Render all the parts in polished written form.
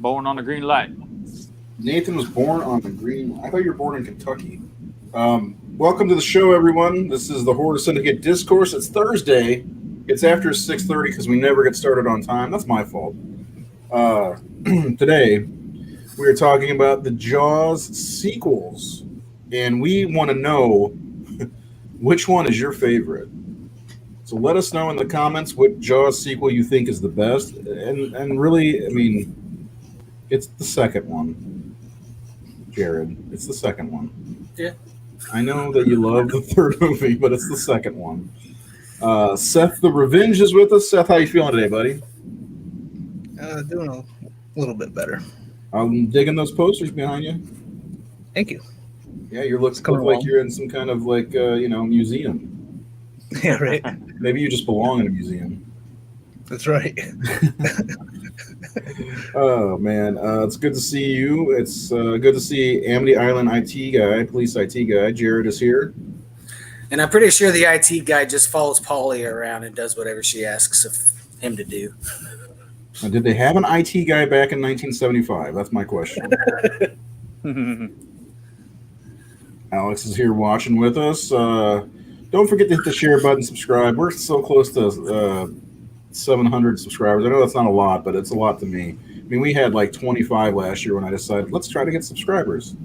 Born on the green light. Nathan was born on the green. I thought you were born in Kentucky. Welcome to the show, everyone. This is the Horror Syndicate Discourse. It's Thursday. It's after 6:30 because we never get started on time. That's my fault. Today, we are talking about the Jaws sequels, and we want to know which one is your favorite. So let us know in the comments what Jaws sequel you think is the best. And really, I mean, it's the second one, Jared. It's the second one. Yeah. I know that you love the third movie, but it's the second one. Seth the Revenge is with us. Seth, how you feeling today, buddy? Doing a little bit better. I'm digging those posters behind you. Thank you. Yeah, you look like you're in some kind of museum. Yeah, right. Maybe you just belong in a museum. That's right. Oh man, it's good to see you. It's good to see Amity Island IT guy, police IT guy. Jared is here, and I'm pretty sure the IT guy just follows Polly around and does whatever she asks of him to do. Now, did they have an IT guy back in 1975? That's my question. Alex is here watching with us. Don't forget to hit the share button, subscribe. We're so close to 700 subscribers. I know that's not a lot, but it's a lot to me. I mean, we had like 25 last year when I decided, let's try to get subscribers.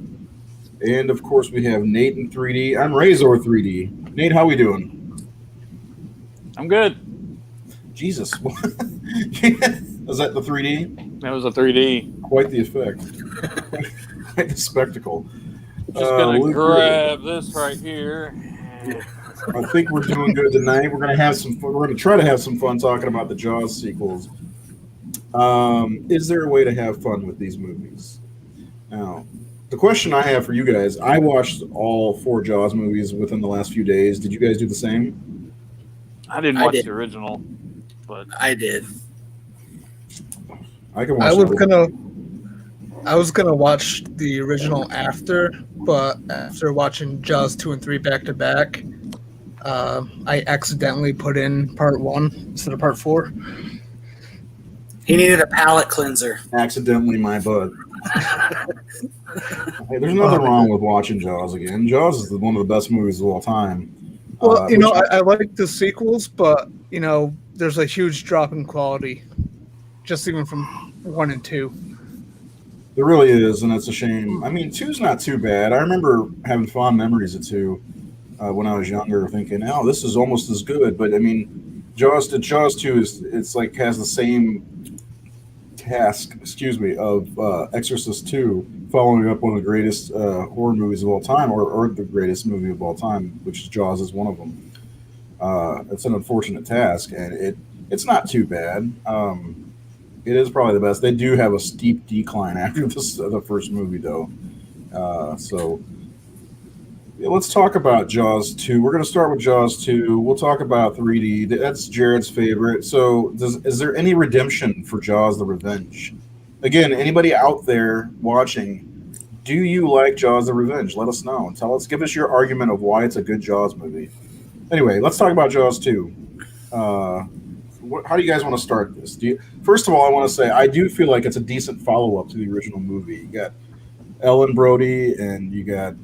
And, of course, we have Nate in 3D. I'm Razor 3D. Nate, how we doing? I'm good. Jesus. Was that the 3D? That was a 3D. Quite the effect. Quite the spectacle. Just going to grab this right here. I think we're doing good tonight. We're going to have some fun. We're going to try to have some fun talking about the Jaws sequels. Is there a way to have fun with these movies? Now, the question I have for you guys, I watched all 4 Jaws movies within the last few days. Did you guys do the same? I didn't watch the original, but I did. I can watch I was gonna watch the original after, but after watching Jaws 2 and 3 back to back, I accidentally put in part 1 instead of part 4. He needed a palate cleanser. Accidentally, my butt. Hey, there's nothing wrong with watching Jaws again. Jaws is one of the best movies of all time. Well, I like the sequels, but there's a huge drop in quality, just even from 1 and 2. There really is, and it's a shame. I mean, 2's not too bad. I remember having fond memories of 2 when I was younger, thinking, "Oh, this is almost as good." But I mean, Jaws 2 has the same task, of Exorcist 2, following up one of the greatest horror movies of all time, or the greatest movie of all time, which is Jaws is one of them. It's an unfortunate task, and it's not too bad. It is probably the best. They do have a steep decline after the first movie, though. Let's talk about Jaws 2. We're going to start with Jaws 2. We'll talk about 3D. That's Jared's favorite. So is there any redemption for Jaws the Revenge? Again, anybody out there watching, do you like Jaws the Revenge? Let us know and give us your argument of why it's a good Jaws movie. Anyway, let's talk about Jaws 2. How do you guys want to start this? First of all, I want to say I do feel like it's a decent follow-up to the original movie. You got Ellen Brody and you got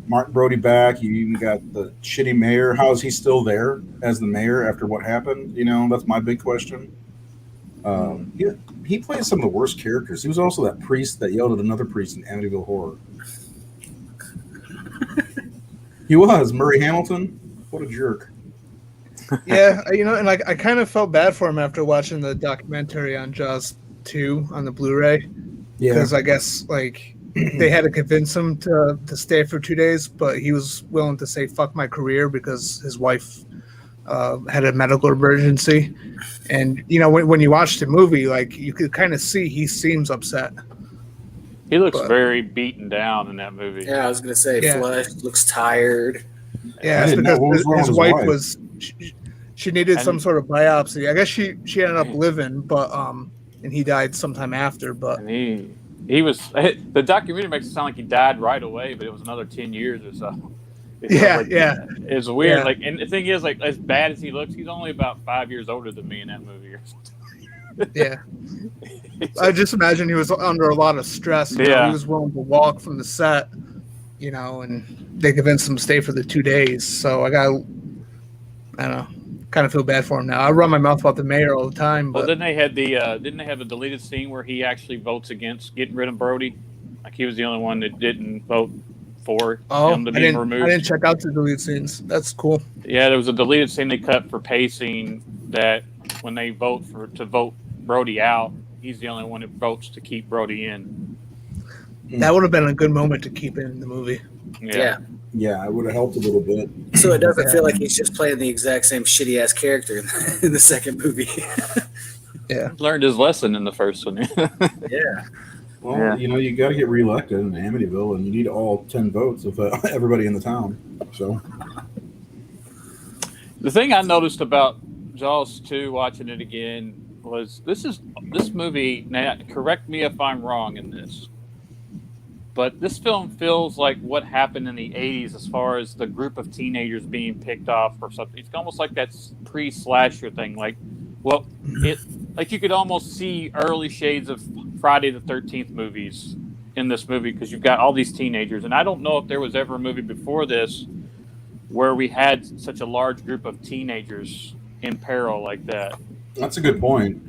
Martin Brody back. You even got the shitty mayor. How is he still there as the mayor after what happened? That's my big question. He plays some of the worst characters. He was also that priest that yelled at another priest in Amityville Horror. He was Murray Hamilton. What a jerk. Yeah, and I kind of felt bad for him after watching the documentary on Jaws 2 on the Blu-ray. Yeah. Because I guess, they had to convince him to stay for 2 days, but he was willing to say, fuck my career, because his wife had a medical emergency. And, when you watch the movie, you could kind of see he seems upset. He looks very beaten down in that movie. Yeah, I was going to say, flushed, looks tired. Yeah, it's because his wife was... She needed some sort of biopsy. I guess she ended up living, but and he died sometime after. But and he was the documentary makes it sound like he died right away, but it was another 10 years or so. Yeah. It's weird. Yeah. And the thing is, as bad as he looks, he's only about 5 years older than me in that movie or something. Yeah. I just imagine he was under a lot of stress. You know, he was willing to walk from the set, you know, and they convinced him to stay for the 2 days. So I don't know, kind of feel bad for him now. I run my mouth about the mayor all the time. But Well, then they had didn't they have a deleted scene where he actually votes against getting rid of Brody? Like he was the only one that didn't vote for him to be removed. I didn't check out the deleted scenes. That's cool. Yeah, there was a deleted scene they cut for pacing that when they vote Brody out, he's the only one that votes to keep Brody in. That would have been a good moment to keep in the movie. Yeah. Yeah, it would have helped a little bit. So it doesn't feel like he's just playing the exact same shitty ass character in the second movie. Yeah. Learned his lesson in the first one. Yeah. Well, you know, you got to get reelected in Amityville, and you need all 10 votes of everybody in the town. So the thing I noticed about Jaws 2, watching it again, was this movie. Now, correct me if I'm wrong in this, but this film feels like what happened in the 80s as far as the group of teenagers being picked off or something. It's almost like that pre-slasher thing. Like you could almost see early shades of Friday the 13th movies in this movie because you've got all these teenagers. And I don't know if there was ever a movie before this where we had such a large group of teenagers in peril like that. that's a good point.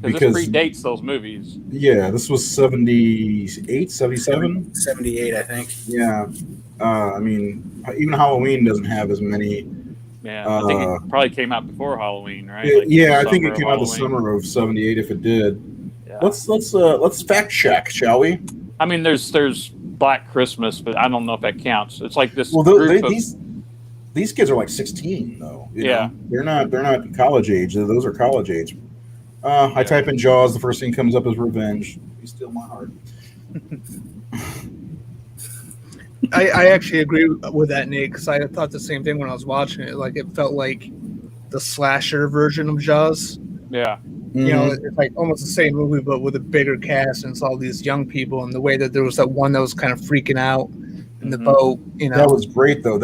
Because this predates those movies. Yeah, this was 78, 77? 78, I think. Yeah. I mean, even Halloween doesn't have as many. Yeah, I think it probably came out before Halloween, right? I think it came out the summer of 78 if it did. Yeah. Let's fact check, shall we? I mean, there's Black Christmas, but I don't know if that counts. It's like this these kids are like 16 though. You know? They're not college age. Those are college age. I type in Jaws. The first thing comes up is revenge. You steal my heart. I actually agree with that, Nate, because I thought the same thing when I was watching it. Like, it felt like the slasher version of Jaws. Yeah. You know, it's like almost the same movie, but with a bigger cast, and it's all these young people, and the way that there was that one that was kind of freaking out in the boat, you know. That was great, though.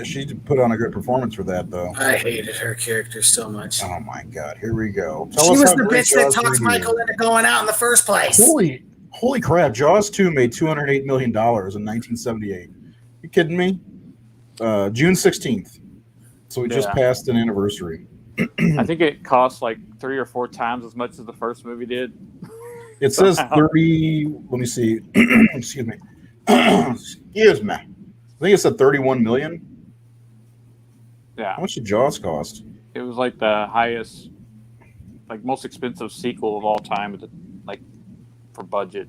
She put on a good performance for that, though. I hated her character so much. Oh, my God. Here we go. She was the bitch that talked Michael into going out in the first place. Holy crap. Jaws 2 made $208 million in 1978. You kidding me? June 16th. So we just passed an anniversary. I think it cost like 3 or 4 times as much as the first movie did. It says 30. Let me see. Excuse me. Excuse me. I think it said 31 million. Yeah. How much did Jaws cost? It was like the highest, like most expensive sequel of all time, like for budget.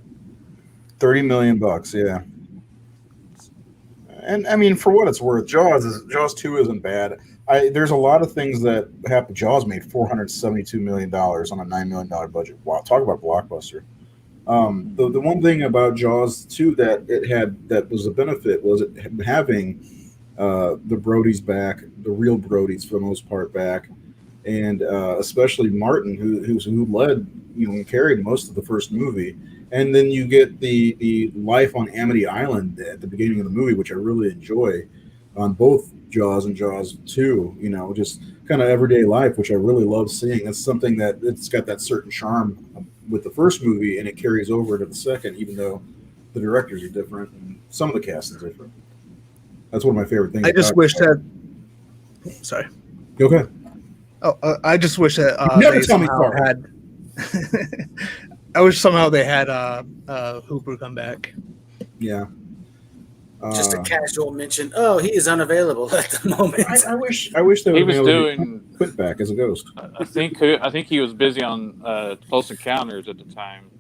$30 million. Yeah. And I mean, for what it's worth, Jaws 2 isn't bad. There's a lot of things that happened. Jaws made $472 million on a $9 million budget. Wow, talk about blockbuster. The one thing about Jaws 2 that was a benefit was it having the Brodies back, the real Brodies for the most part back, and especially Martin, who led, and carried most of the first movie. And then you get the life on Amity Island at the beginning of the movie, which I really enjoy on both Jaws and Jaws 2, just kind of everyday life, which I really love seeing. That's something that it's got that certain charm with the first movie, and it carries over to the second, even though the directors are different and some of the cast is different. That's one of my favorite things. I just wish that. Sorry. Go ahead. Oh, I just wish that never tell me had. I wish somehow they had Hooper come back. Yeah. Just a casual mention. Oh, he is unavailable at the moment. I wish they would have been put back as a ghost. I think he was busy on Close Encounters at the time.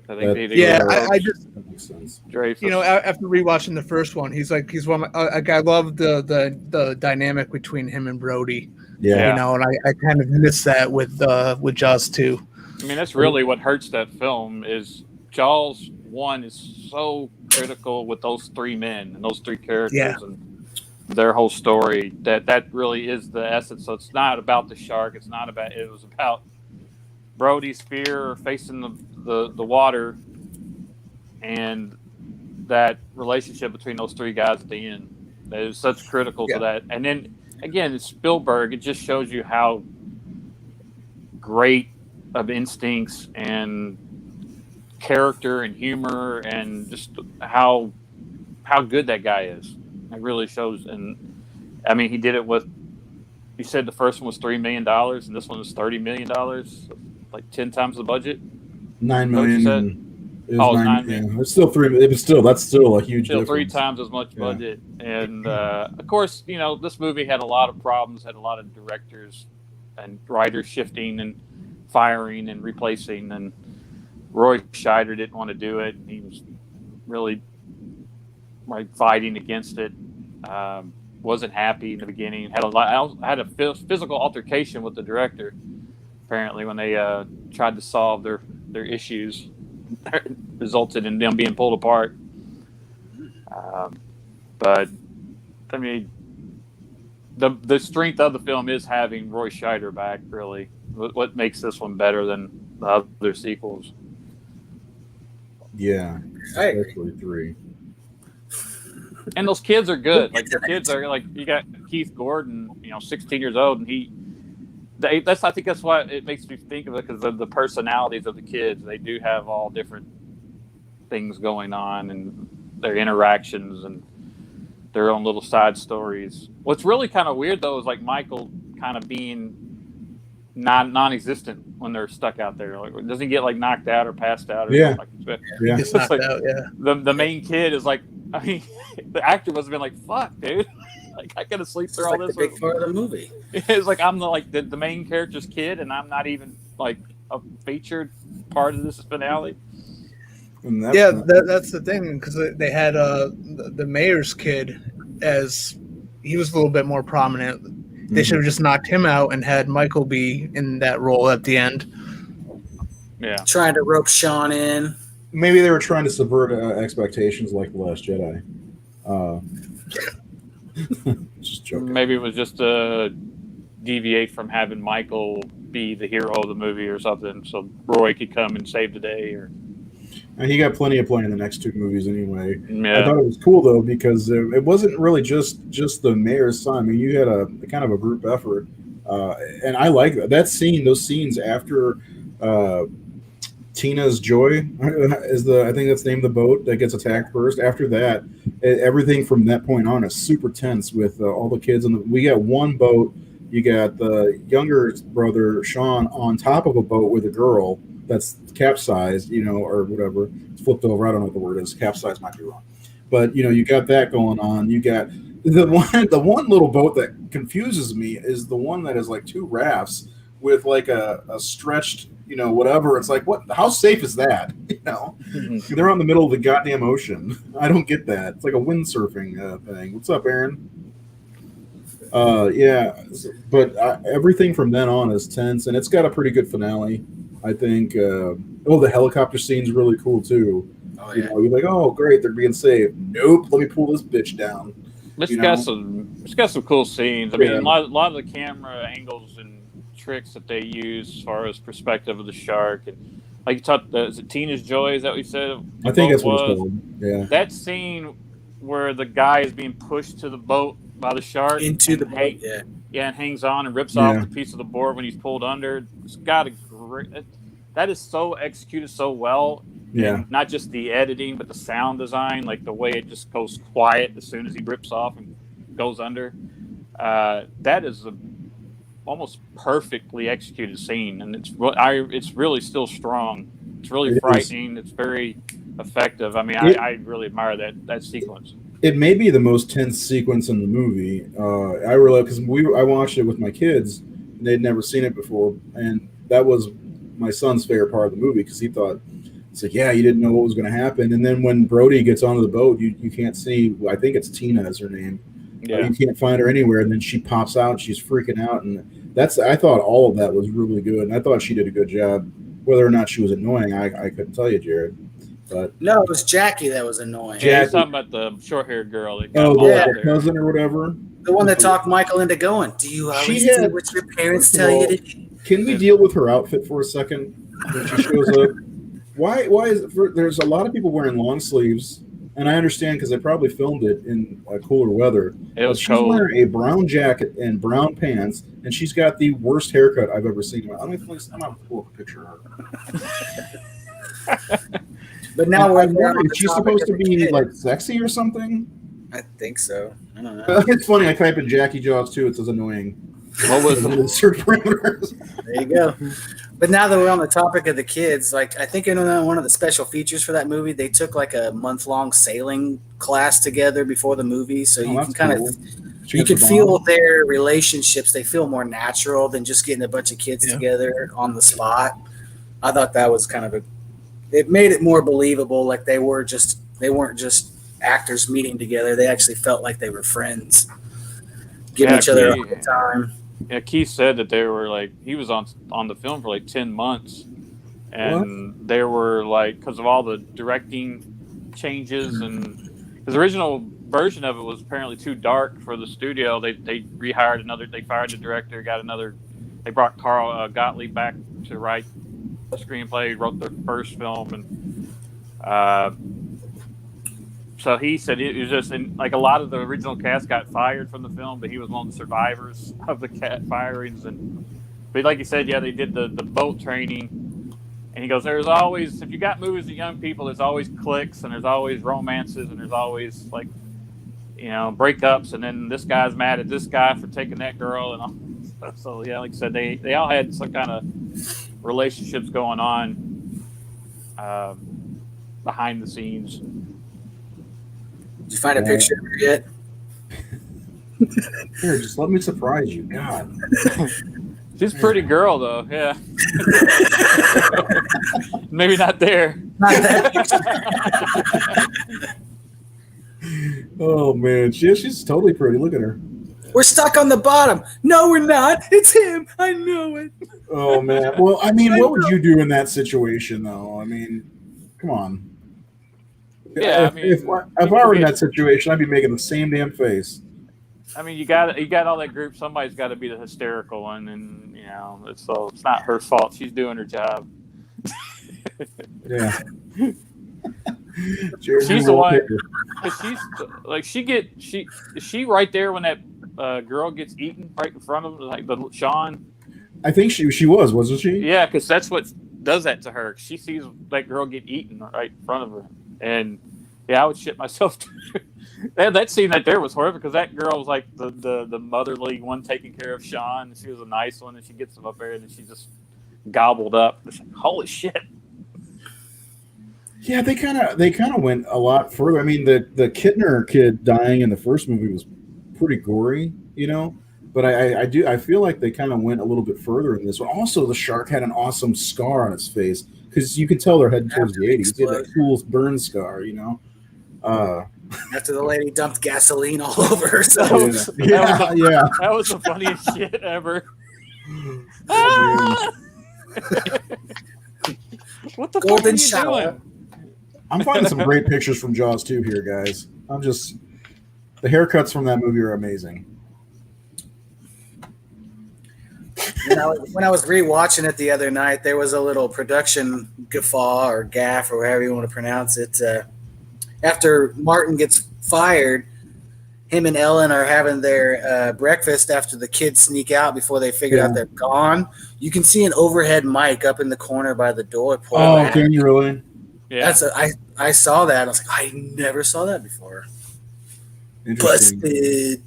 I just that makes sense. Dreyfus. After rewatching the first one, he's one of my, I love the dynamic between him and Brody. Yeah. And I kind of miss that with Jaws 2. I mean, that's really what hurts that film is Jaws 1 is so critical with those 3 men and those 3 characters and their whole story that really is the essence. So it's not about the shark. It was about Brody's fear of facing the water and that relationship between those 3 guys at the end. That is such critical to that. And then, again, it's Spielberg. It just shows you how great of instincts and character and humor and just how good that guy is. It really shows. And I mean, he did it with. He said the first one was $3 million, and this one was $30 million, like 10 times the budget. $9 million. It was 9 million. Yeah. It's still 3 million. That's still a huge still difference. 3 times as much budget. And of course, you know, this movie had a lot of problems, had a lot of directors and writers shifting and firing and replacing. And Roy Scheider didn't want to do it. He was really fighting against it. Wasn't happy in the beginning. Had a physical altercation with the director. Apparently, when they tried to solve their issues, resulted in them being pulled apart. But I mean, the strength of the film is having Roy Scheider back. Really, what makes this one better than the other sequels? Yeah, especially 3. And those kids are good. Like the kids are like, you got Keith Gordon, 16 years old, and I think that's why it makes me think of it, because of the personalities of the kids. They do have all different things going on and their interactions and their own little side stories. What's really kind of weird though is like Michael kind of being non-existent when they're stuck out there. Like, doesn't he get like knocked out or passed out? Or something like yeah. Gets knocked out. Yeah. The main kid is like, I mean, the actor must have been like, "Fuck, dude! Like, I gotta sleep through all this." The big part of the movie. It's like I'm the main character's kid, and I'm not even like a featured part of this finale. That's the thing, because they had the mayor's kid, as he was a little bit more prominent. They should have just knocked him out and had Michael be in that role at the end. Yeah, trying to rope Sean in. Maybe they were trying to subvert expectations like The Last Jedi. Just joking. Maybe it was just to deviate from having Michael be the hero of the movie or something, so Roy could come and save the day. And he got plenty of play in the next 2 movies anyway. Yeah. I thought it was cool though, because it wasn't really just the mayor's son. I mean, you had a kind of a group effort, and I like that scene. Those scenes after. Tina's Joy is I think that's the name of the boat that gets attacked first. After that, everything from that point on is super tense with all the kids. And we got one boat. You got the younger brother, Sean, on top of a boat with a girl that's capsized, or whatever. It's flipped over. I don't know what the word is. Capsized might be wrong. But, you got that going on. You got the one little boat that confuses me is the one that is like 2 rafts with like a stretched, whatever. It's like, what? How safe is that? They're on the middle of the goddamn ocean. I don't get that. It's like a windsurfing thing. What's up, Aaron? Yeah, but everything from then on is tense, and it's got a pretty good finale, I think. The helicopter scene's really cool too. Oh, yeah. You're like, oh, great, they're being saved. Nope, let me pull this bitch down. It's got some cool scenes. I mean, a lot of the camera angles and tricks that they use as far as perspective of the shark, and like you talked, is it Tina's Joy? Is that what you said? I think that's what it's called. Yeah. That scene where the guy is being pushed to the boat by the shark into the boat, and hangs on and rips off the piece of the board when he's pulled under. It's got a great. That is so executed so well. Yeah. And not just the editing, but the sound design, like the way it just goes quiet as soon as he rips off and goes under. That is almost perfectly executed scene, and it's really still strong. It's really frightening. It's very effective. I mean, I really admire that sequence. It may be the most tense sequence in the movie. I really, because I watched it with my kids, and they'd never seen it before, and that was my son's favorite part of the movie, because he thought, it's like, yeah, you didn't know what was going to happen. And then when Brody gets onto the boat, you can't see, I think it's Tina is her name. Yeah. You can't find her anywhere, and then she pops out, and she's freaking out, and I thought all of that was really good, and I thought she did a good job. Whether or not she was annoying, I couldn't tell you, Jared. But no, it was Jackie that was annoying. Yeah, he's talking about the short-haired girl. The cousin or whatever. The one that talked Michael into going. Do you always do what your parents tell you to do? Can we deal with her outfit for a second when she shows up? Why is it there's a lot of people wearing long sleeves, and I understand because they probably filmed it in cooler weather. It was she's cold. wearing a brown jacket and brown pants, and she's got the worst haircut I've ever seen. I'm going to pull up a picture of her. But now I wonder if she's supposed to be like sexy or something. I think so. I don't know. It's funny. I type in Jackie Jaws 2. It says annoying. What was the search parameters? There you go. But now that we're on the topic of the kids, like I think in one of the special features for that movie, they took like a month-long sailing class together before the movie, so you can kind of you can feel their relationships. They feel more natural than just getting a bunch of kids together on the spot. I thought that was kind of it made it more believable. Like they weren't just actors meeting together. They actually felt like they were friends, giving each other a good time. Yeah, Keith said that they were like he was on the film for like 10 months, and they were like because of all the directing changes and his original version of it was apparently too dark for the studio. They rehired another. They fired the director, got another. They brought Carl Gottlieb back to write the screenplay. He wrote the first film, and so he said it was just like a lot of the original cast got fired from the film, but he was one of the survivors of the firings. But like you said, yeah, they did the boat training, and he goes, "There's always if you got movies with young people, there's always cliques and there's always romances and there's always like breakups, and then this guy's mad at this guy for taking that girl and all." So yeah, like I said, they all had some kind of relationships going on behind the scenes. Did you find a picture of her yet? Here, just let me surprise you. God. She's a pretty girl, though. Yeah. Maybe not there. Not that picture. Oh, man. She's totally pretty. Look at her. We're stuck on the bottom. No, we're not. It's him. I know it. Oh, man. Well, I mean, what would you do in that situation, though? I mean, come on. Yeah, if I were in that situation, I'd be making the same damn face. I mean, you got all that group. Somebody's got to be the hysterical one, and it's not her fault. She's doing her job. Yeah, she's the one. She's like is she right there when that girl gets eaten right in front of like the Sean. I think she was, wasn't she? Yeah, because that's what does that to her. She sees that girl get eaten right in front of her. And yeah, I would shit myself too. That scene right there was horrific because that girl was like the motherly one taking care of Sean. She was a nice one, and she gets him up there, and then she just gobbled up. It's like, holy shit. Yeah, they kind of went a lot further. I mean, the Kittner kid dying in the first movie was pretty gory, But I feel like they kind of went a little bit further in this one. Also, the shark had an awesome scar on its face. Because you could tell they're heading towards the 80s. He had that cool burn scar, After the lady dumped gasoline all over herself. That was the funniest shit ever. What the Golden fuck are you doing? I'm finding some great pictures from Jaws 2 here, guys. The haircuts from that movie are amazing. When I was rewatching it the other night, there was a little production guffaw or gaff or however you want to pronounce it. After Martin gets fired, him and Ellen are having their breakfast after the kids sneak out before they figure out they're gone. You can see an overhead mic up in the corner by the door. Oh, can you really? Yeah. I saw that. I was like, I never saw that before. Busted.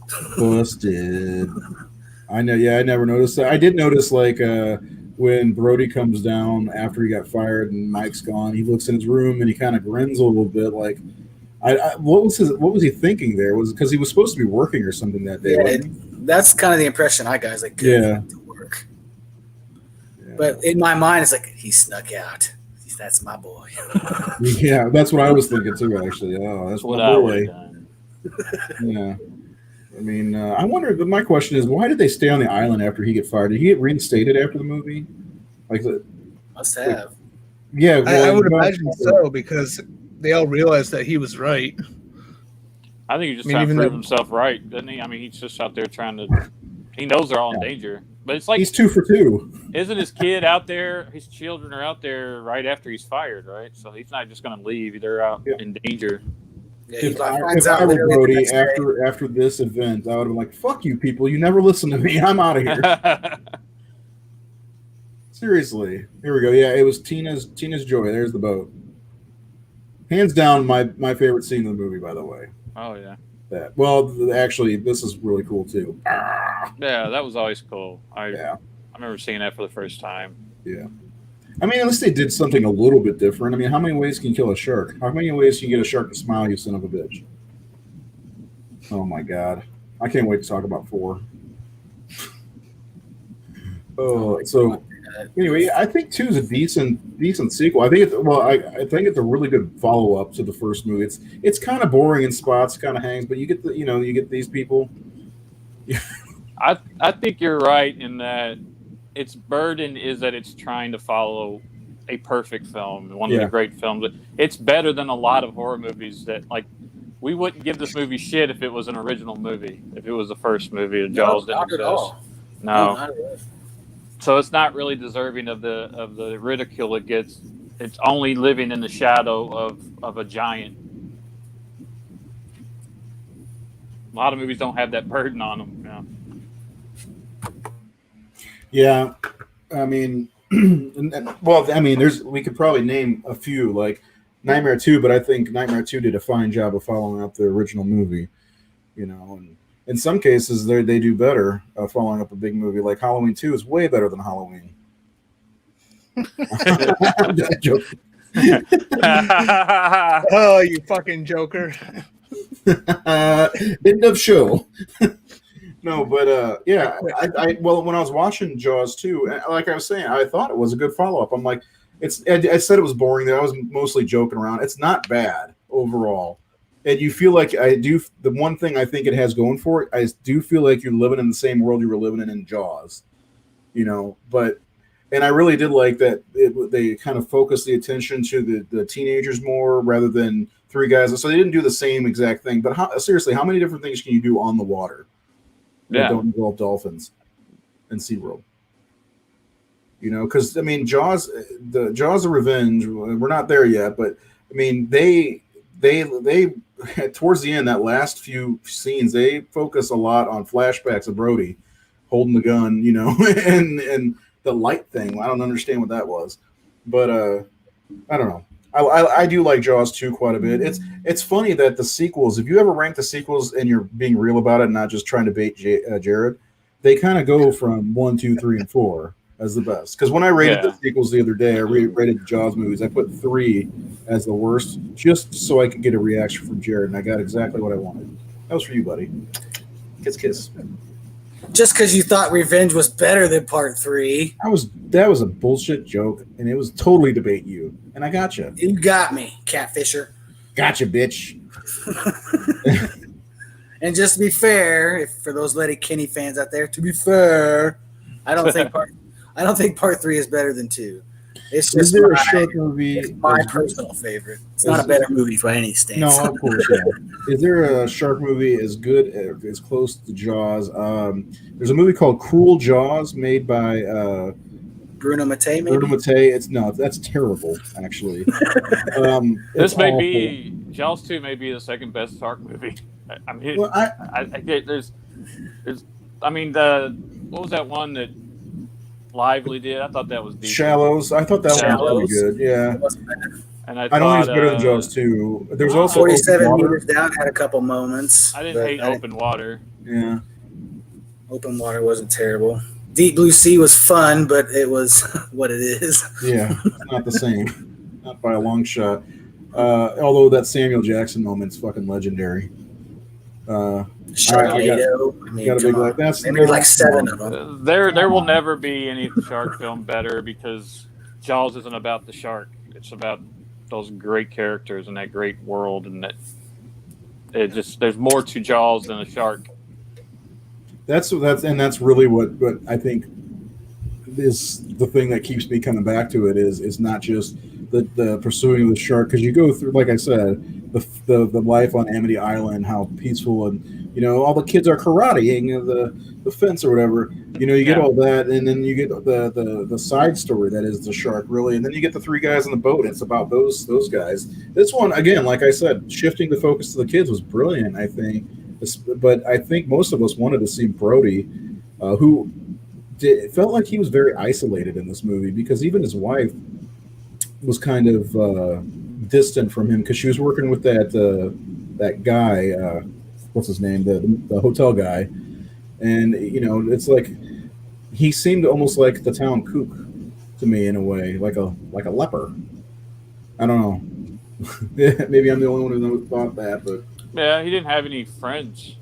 I know. Yeah, I never noticed that. I did notice when Brody comes down after he got fired and Mike's gone, he looks in his room and he kind of grins a little bit. Like, what was he thinking there? Was it because he was supposed to be working or something that day? Yeah, that's kind of the impression I got. Like, to work. Yeah. But in my mind, it's like he snuck out. That's my boy. Yeah, that's what I was thinking too. Actually, that's what my I boy. Yeah. I mean, I wonder. But my question is, why did they stay on the island after he get fired? Did he get reinstated after the movie? Must have. Yeah, I would imagine so because they all realized that he was right. I think he's just trying to prove himself right, doesn't he? I mean, he's just out there trying to. He knows they're all in danger, but it's like he's 2 for 2. Isn't his kid out there? His children are out there right after he's fired, right? So he's not just going to leave. They're out in danger. If I were Brody after this event, I would have been like, "Fuck you, people! You never listen to me. I'm out of here." Seriously, here we go. Yeah, it was Tina's Joy. There's the boat. Hands down, my favorite scene in the movie. By the way. Oh yeah. That well, actually, this is really cool too. Yeah, that was always cool. I remember seeing that for the first time. Yeah. I mean, at least they did something a little bit different. I mean, how many ways can you kill a shark? How many ways can you get a shark to smile, you son of a bitch? Oh, my God. I can't wait to talk about 4. Oh, so anyway, I think 2 is a decent sequel. I think I think it's a really good follow-up to the first movie. It's kind of boring in spots, kind of hangs, but you get these people. I think you're right in that its burden is that it's trying to follow a perfect film, one of the great films. It's better than a lot of horror movies that, like, we wouldn't give this movie shit if it was an original movie, if it was the first movie and Jaws didn't exist. No, not at all. So it's not really deserving of the ridicule it gets. It's only living in the shadow of a giant. A lot of movies don't have that burden on them. Yeah. Yeah, I mean, we could probably name a few, like Nightmare 2, but I think Nightmare 2 did a fine job of following up the original movie, and in some cases they do better following up a big movie. Like Halloween 2 is way better than Halloween. I'm just joking. Oh, you fucking joker. End of show. No, but I when I was watching Jaws 2, like I was saying, I thought it was a good follow-up. I'm like, I said it was boring there. I was mostly joking around. It's not bad overall. And you feel like the one thing I think it has going for it, I do feel like you're living in the same world you were living in Jaws. And I really did like that they kind of focused the attention to the teenagers more rather than 3 guys. So they didn't do the same exact thing. But seriously, how many different things can you do on the water? That don't involve dolphins and SeaWorld. Because I mean, Jaws of Revenge, we're not there yet, but I mean, they towards the end, that last few scenes, they focus a lot on flashbacks of Brody holding the gun, and the light thing. I don't understand what that was, but I don't know. I do like Jaws 2 quite a bit. It's funny that the sequels, if you ever rank the sequels and you're being real about it, and not just trying to bait Jared, they kind of go from 1, 2, 3, and 4 as the best. Because when I rated the sequels the other day, I rated the Jaws movies. I put 3 as the worst, just so I could get a reaction from Jared, and I got exactly what I wanted. That was for you, buddy. Kiss, kiss. Just because you thought Revenge was better than Part 3. That was a bullshit joke, and it was totally debate you. And I got you. You got me, Catfisher. Gotcha, bitch. And just to be fair, for those Letterkenny fans out there, to be fair, I don't think Part 3 is better than 2. It's just a short movie? It's my personal favorite. It's not a better movie by any stance. No, of course not. Is there a shark movie as good, as close to Jaws? There's a movie called Cruel Jaws made by Bruno Mattei. Maybe? Bruno Mattei. That's terrible, actually. This may be Jaws 2. May be the second best shark movie. I mean, what was that one that Lively did? I thought that was decent. Shallows. I thought that one was really good. Yeah. And I don't think it's better than Jaws 2. There's also 47 Meters Down had a couple moments. I didn't hate Open Water. Yeah. Open Water wasn't terrible. Deep Blue Sea was fun, but it was what it is. Yeah, it's not the same. Not by a long shot. Although that Samuel Jackson moment's fucking legendary. Sharknado. Maybe like 7 of them. There will never be any shark film better because Jaws isn't about the shark. It's about those great characters and that great world, and that there's more to Jaws than a shark. That's really what I think is the thing that keeps me coming back to it is not just the pursuing of the shark, because you go through, like I said, the life on Amity Island, how peaceful, and all the kids are karateing the fence or whatever. You get all that, and then you get the side story that is the shark, really, and then you get the three guys on the boat. It's about those guys. This one, again, like I said, shifting the focus to the kids was brilliant, I think. But I think most of us wanted to see Brody, who it felt like he was very isolated in this movie, because even his wife was kind of distant from him, because she was working with that guy, what's his name, the hotel guy, and it's like he seemed almost like the town kook to me, in a way, like a leper. I don't know. Maybe I'm the only one who thought that, but yeah, he didn't have any friends.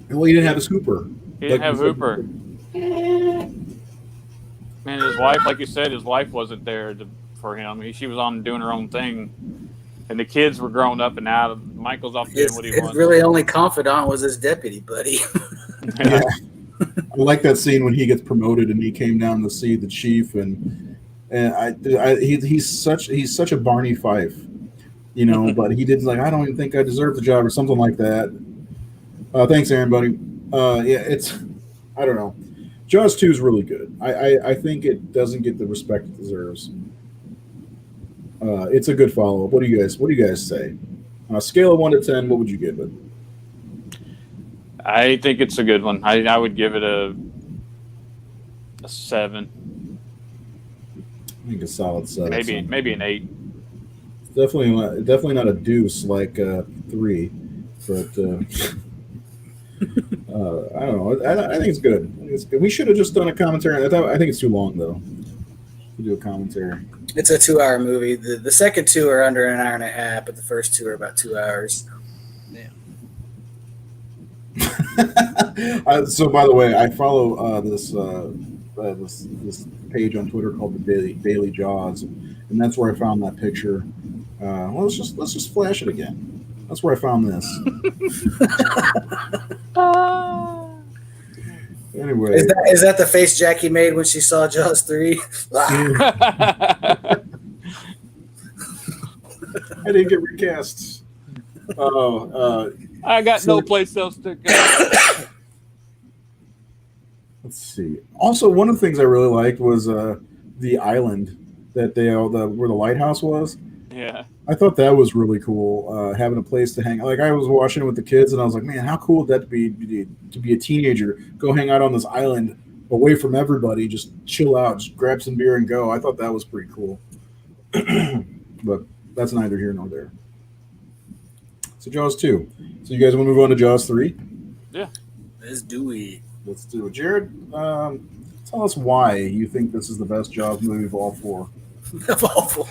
Well, he didn't have his Hooper. He didn't have Hooper. And his wife, like you said, his wife wasn't there for him. She was on doing her own thing, and the kids were growing up and out. Michael's off doing what he wants. His really only confidant was his deputy buddy. Yeah. I like that scene when he gets promoted and he came down to see the chief, and he's such a Barney Fife, but he didn't, I don't even think I deserve the job or something like that. Thanks, Aaron, buddy. I don't know. Jaws 2 is really good. I think it doesn't get the respect it deserves. It's a good follow-up. What do you guys say? On a scale of 1 to 10, what would you give it? I think it's a good one. I would give it a 7. I think a solid 7. Maybe an 8. Definitely not a deuce like 3, but I don't know. I think it's good. We should have just done a commentary. I think it's too long though to do a commentary. It's a 2-hour movie. The second 2 are under an hour and a half, but the first 2 are about 2 hours. So, by the way, I follow this page on Twitter called the Daily Jaws, and that's where I found that picture. Well, let's just flash it again. That's where I found this. Anyway, is that the face Jackie made when she saw Jaws 3? I didn't get recast. I got no place else to go. Let's see. Also, one of the things I really liked was the island that where the lighthouse was. Yeah. I thought that was really cool, having a place to hang. Like, I was watching it with the kids, and I was like, man, how cool would that be to be a teenager, go hang out on this island away from everybody, just chill out, just grab some beer and go. I thought that was pretty cool. But that's neither here nor there. So Jaws 2. So you guys want to move on to Jaws 3? Yeah. Let's do it. Let's do it. Jared, tell us why you think this is the best Jaws movie of all 4. Of all 4.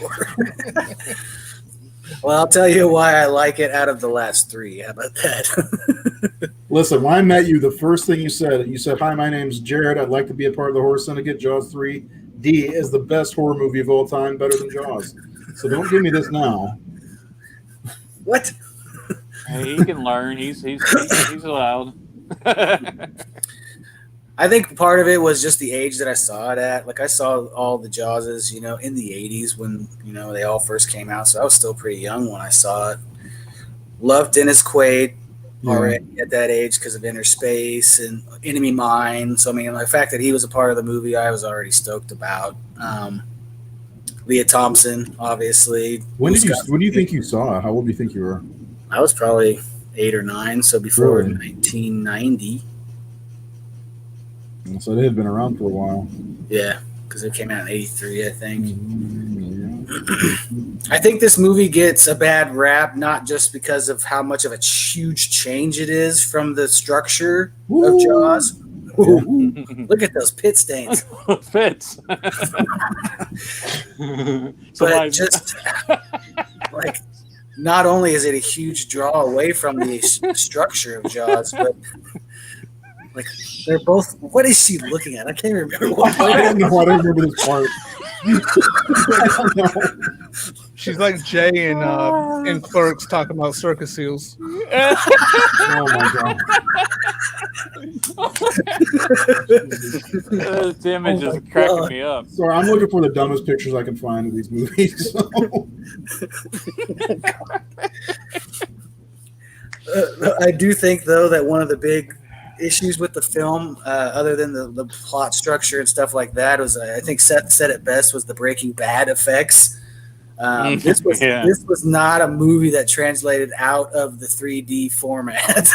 Well, I'll tell you why I like it out of the last 3. How about that? Listen, when I met you, the first thing you said, hi, my name's Jared. I'd like to be a part of the Horror Syndicate. Jaws 3D is the best horror movie of all time, better than Jaws. So don't give me this now. What? Hey, he can learn. He's allowed. I think part of it was just the age that I saw it at. Like, I saw all the Jawses, in the 80s when, they all first came out. So I was still pretty young when I saw it. Loved Dennis Quaid already at that age because of Inner Space and Enemy Mine. So, I mean, the fact that he was a part of the movie, I was already stoked about. Leah Thompson, obviously. When do you think you saw it? How old do you think you were? I was probably 8 or 9, so before 1990. So it had been around for a while. Yeah, because it came out in 83, I think. Mm-hmm. I think this movie gets a bad rap, not just because of how much of a huge change it is from the structure of Jaws. Look at those pit stains. Fits. But just like, not only is it a huge draw away from the structure of Jaws, but like, they're both. What is she looking at? I can't remember. I don't know. I don't remember this part. I don't know. She's like Jay in Clerks talking about circus seals. Oh my god! This image is cracking me up. Sorry, I'm looking for the dumbest pictures I can find of these movies. So. I do think, though, that one of the big issues with the film, other than the plot structure and stuff like that, was I think Seth said it best, was the Breaking Bad effects. This was not a movie that translated out of the 3D format.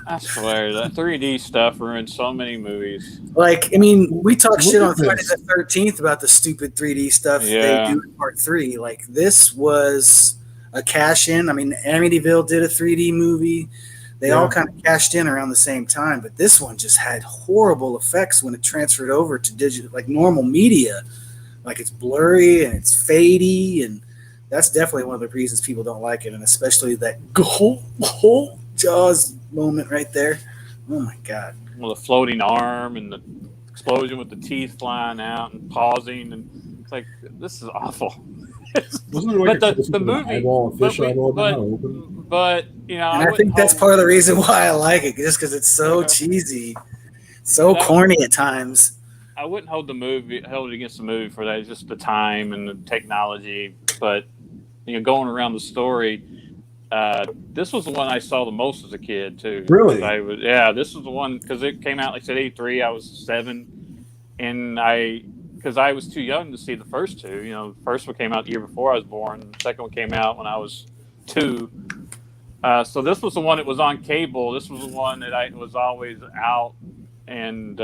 I swear that 3D stuff ruined so many movies. Like, I mean, we talk shit on Friday the 13th about the stupid 3D stuff they do in Part 3. Like, this was a cash in. I mean, Amityville did a 3D movie. They all kind of cashed in around the same time, but this one just had horrible effects when it transferred over to digital, like normal media. Like, it's blurry and it's fadey, and that's definitely one of the reasons people don't like it, and especially that whole Jaws moment right there. Oh my god! Well, the floating arm and the explosion with the teeth flying out and pausing, and it's like, this is awful. Wasn't it like the movie, but you know, and I think that's part of the reason why I like it, just because it's so cheesy, so corny at times. I wouldn't hold it against the movie for that. It's just the time and the technology. But you know, going around the story, this was the one I saw the most as a kid too. Really? This was the one because it came out like I said, 1983. I was 7, and because I was too young to see the first two. You know, the first one came out the year before I was born. The second one came out when I was 2. So this was the one that was on cable. This was the one that I was always out, and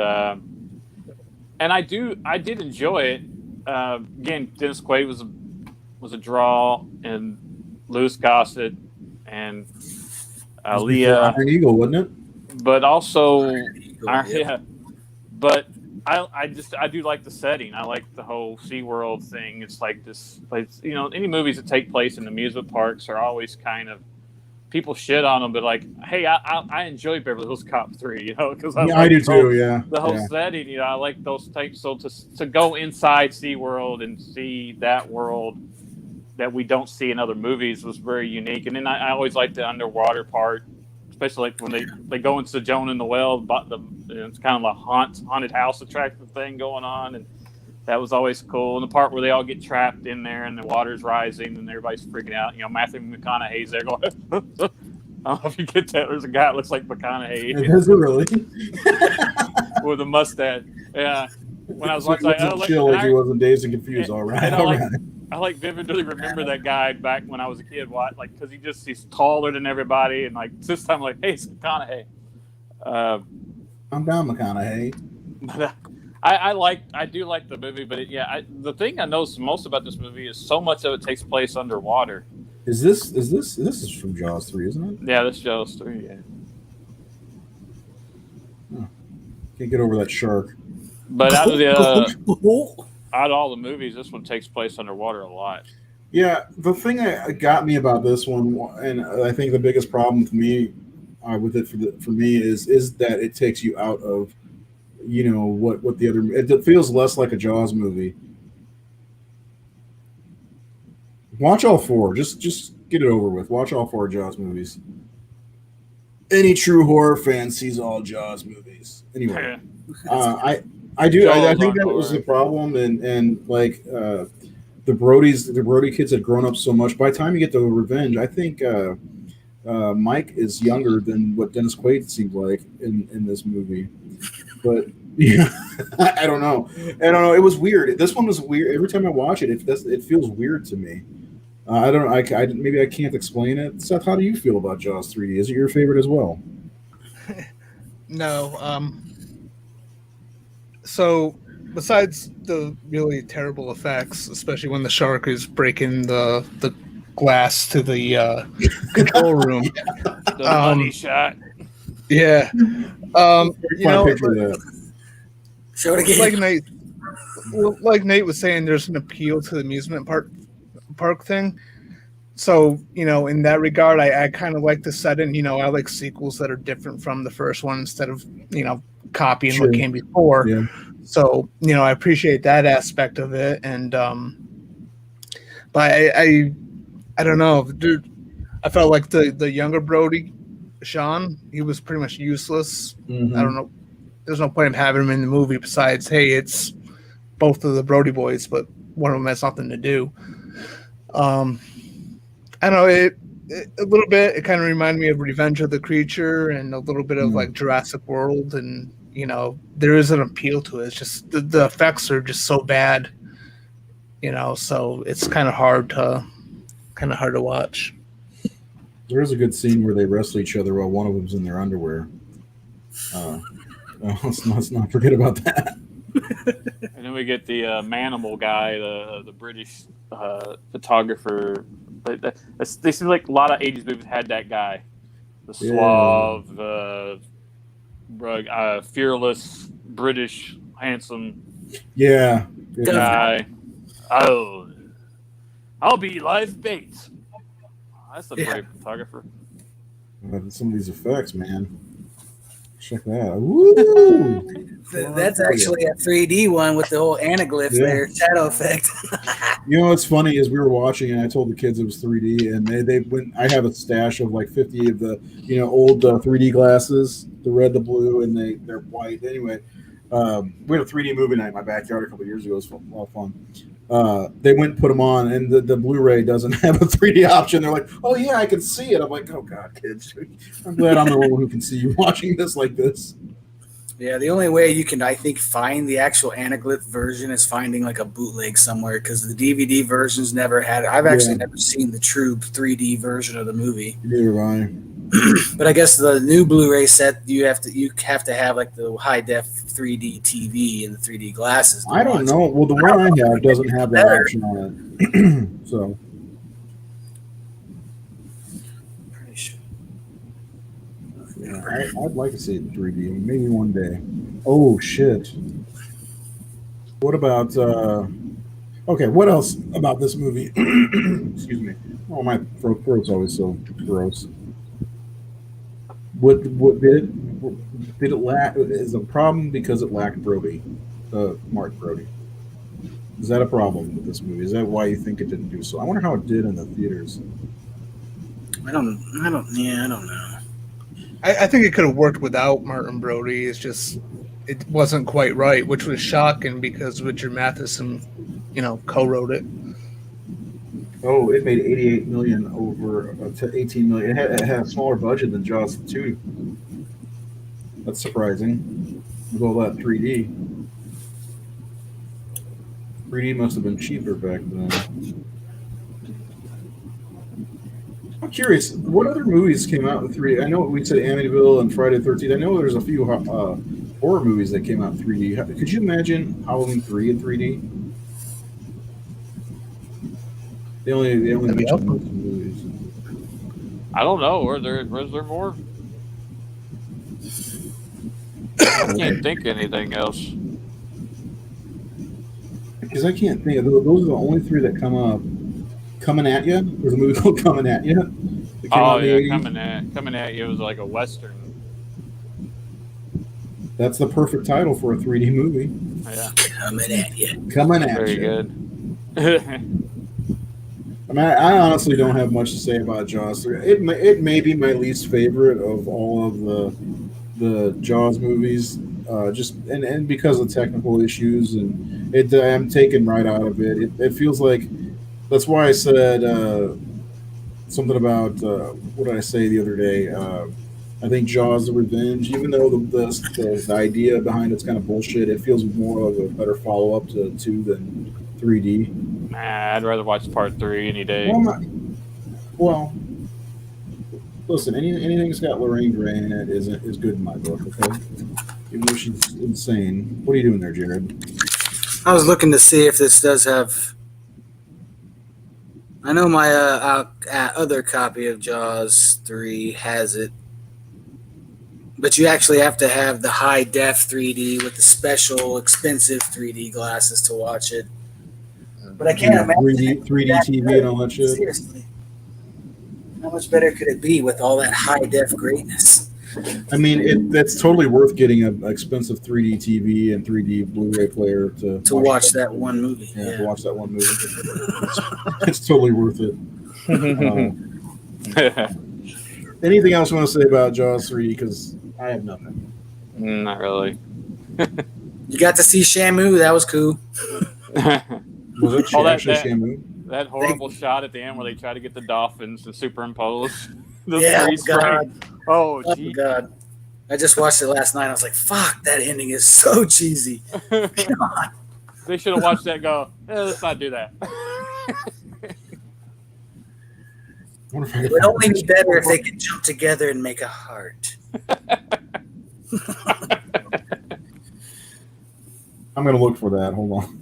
I did enjoy it. Again, Dennis Quaid was a draw, and Louis Gossett and Leah Iron Eagle, wasn't it? But also, But I do like the setting. I like the whole SeaWorld thing. It's like this place. You know, any movies that take place in amusement parks are always kind of, people shit on them, but like, hey, I enjoy Beverly Hills Cop 3, you know, because I do too. Yeah, the whole setting, you know, I like those types. So to go inside SeaWorld and see that world that we don't see in other movies was very unique. And then I always like the underwater part, especially like when they go into Joan in the Well, but it's kind of a haunted house attractive thing going on, and that was always cool. And the part where they all get trapped in there and the water's rising and everybody's freaking out. You know, Matthew McConaughey's there going, I don't know if you get that. There's a guy that looks like McConaughey. Is it really? With a mustache. Yeah. When I was watching, chill like he was in Dazed and Confused. All right. I vividly remember that guy back when I was a kid. Because he's taller than everybody, and like this time, like, hey, it's McConaughey. I'm down, McConaughey. But I do like the movie, but the thing I noticed most about this movie is so much of it takes place underwater. This is from Jaws 3, isn't it? Yeah, this is Jaws 3. Yeah. Huh. Can't get over that shark. But out of all the movies, this one takes place underwater a lot. Yeah, the thing that got me about this one, and I think the biggest problem with me for me is that it takes you out of, you know, what the other. It feels less like a Jaws movie. Watch all 4. Just get it over with. Watch all 4 Jaws movies. Any true horror fan sees all Jaws movies. Anyway, I do. I think that was the problem, and like the Brody kids had grown up so much. By the time you get to Revenge, I think Mike is younger than what Dennis Quaid seemed like in this movie. But yeah, I don't know. It was weird. This one was weird. Every time I watch it, it feels weird to me. I don't know. Maybe I can't explain it. Seth, how do you feel about Jaws 3D? Is it your favorite as well? No. So besides the really terrible effects, especially when the shark is breaking the glass to the control room, the money shot. Yeah. Show it again. Like Nate was saying, there's an appeal to the amusement park thing. So, you know, in that regard, I kind of like the setting. You know, I like sequels that are different from the first one instead of, you know, copying what came before. Yeah. So, you know, I appreciate that aspect of it. And, but I don't know, dude. I felt like the younger Brody, Sean, he was pretty much useless. Mm-hmm. I don't know. There's no point in having him in the movie besides, hey, it's both of the Brody boys, but one of them has nothing to do. I don't know. a little bit. It kind of reminded me of Revenge of the Creature and a little bit of like Jurassic World, and there is an appeal to it. It's just the effects are just so bad, so it's kind of hard to watch. There is a good scene where they wrestle each other while one of them's in their underwear. Let's not forget about that. And then we get the Manimal guy, the British photographer. They seem like a lot of 80s movies had that guy. The suave, fearless, British, handsome guy. Oh, I'll be live bait. That's a brave photographer. Some of these effects, man. Check that out. Woo! That's actually a 3D one with the whole anaglyph there, shadow effect. What's funny is we were watching and I told the kids it was 3D, and they went. I have a stash of like 50 of the old 3D glasses, the red, the blue, and they're white. Anyway, we had a 3D movie night in my backyard a couple of years ago. It was a lot of fun. They went and put them on, and the Blu-ray doesn't have a 3D option. They're like, "Oh yeah, I can see it." I'm like, "Oh God, kids! I'm glad I'm the one who can see you watching this like this." Yeah, the only way you can, I think, find the actual anaglyph version is finding like a bootleg somewhere, because the DVD versions never had it. I've actually never seen the true 3D version of the movie. Neither have I. But I guess the new Blu-ray set, you have to have like the high def 3D TV and the 3D glasses. I don't know. Well, the one I have doesn't have that option on it. So. Pretty sure. Yeah, I'd like to see it in 3D, maybe one day. Oh shit! What about? Okay, what else about this movie? Excuse me. Oh, my throat's always so gross. What did it lack? Is a problem because it lacked Brody, Mark Brody? Is that a problem with this movie? Is that why you think it didn't do so? I wonder how it did in the theaters. I don't know. I think it could have worked without Martin Brody. It's just it wasn't quite right, which was shocking because Richard Matheson, co-wrote it. Oh, it made $88 million over to $18 million. It had a smaller budget than Jaws 2. That's surprising. With all that 3D. 3D must have been cheaper back then. I'm curious, what other movies came out with 3D? I know we said Amityville and Friday the 13th. I know there's a few horror movies that came out in 3D. Could you imagine Halloween 3 in 3D? They only mentioned most movies. I don't know. Was there more? I can't think of anything else. Because I can't think of those are the only three that come up. Coming at You? There's a movie called Coming at You. Oh yeah, Coming at You was like a Western. That's the perfect title for a 3D movie. Yeah. Coming at you. Coming at Very You. Very I good. mean, I honestly don't have much to say about Jaws 3. It may be my least favorite of all of the Jaws movies, just and because of technical issues, and I'm taken right out of it. It feels like that's why I said something about what did I say the other day? I think Jaws: The Revenge, even though the idea behind it's kind of bullshit, it feels more of a better follow up to 2 than 3D. Nah, I'd rather watch part 3 any day. Well, listen, anything that's got Lorraine Gray in it is good in my book, okay? Even though she's insane. What are you doing there, Jared? I was looking to see if this does have... I know my other copy of Jaws 3 has it, but you actually have to have the high-def 3D with the special, expensive 3D glasses to watch it. But I can't imagine 3D TV and all that shit. Seriously, how much better could it be with all that high-def greatness? I mean, that's totally worth getting an expensive 3D TV and 3D Blu-ray player to watch that one movie. Yeah, to watch that one movie. It's totally worth it. Anything else you want to say about Jaws 3? Because I have nothing. Not really. You got to see Shamu. That was cool. Was it Shamu? That horrible shot at the end where they try to get the dolphins to superimpose the Oh freeze frame. God. Oh, Oh God. I just watched it last night. I was like, fuck, that ending is so cheesy. God. They should have watched that and go, let's not do that. It would only be better if they could jump together and make a heart. I'm going to look for that. Hold on.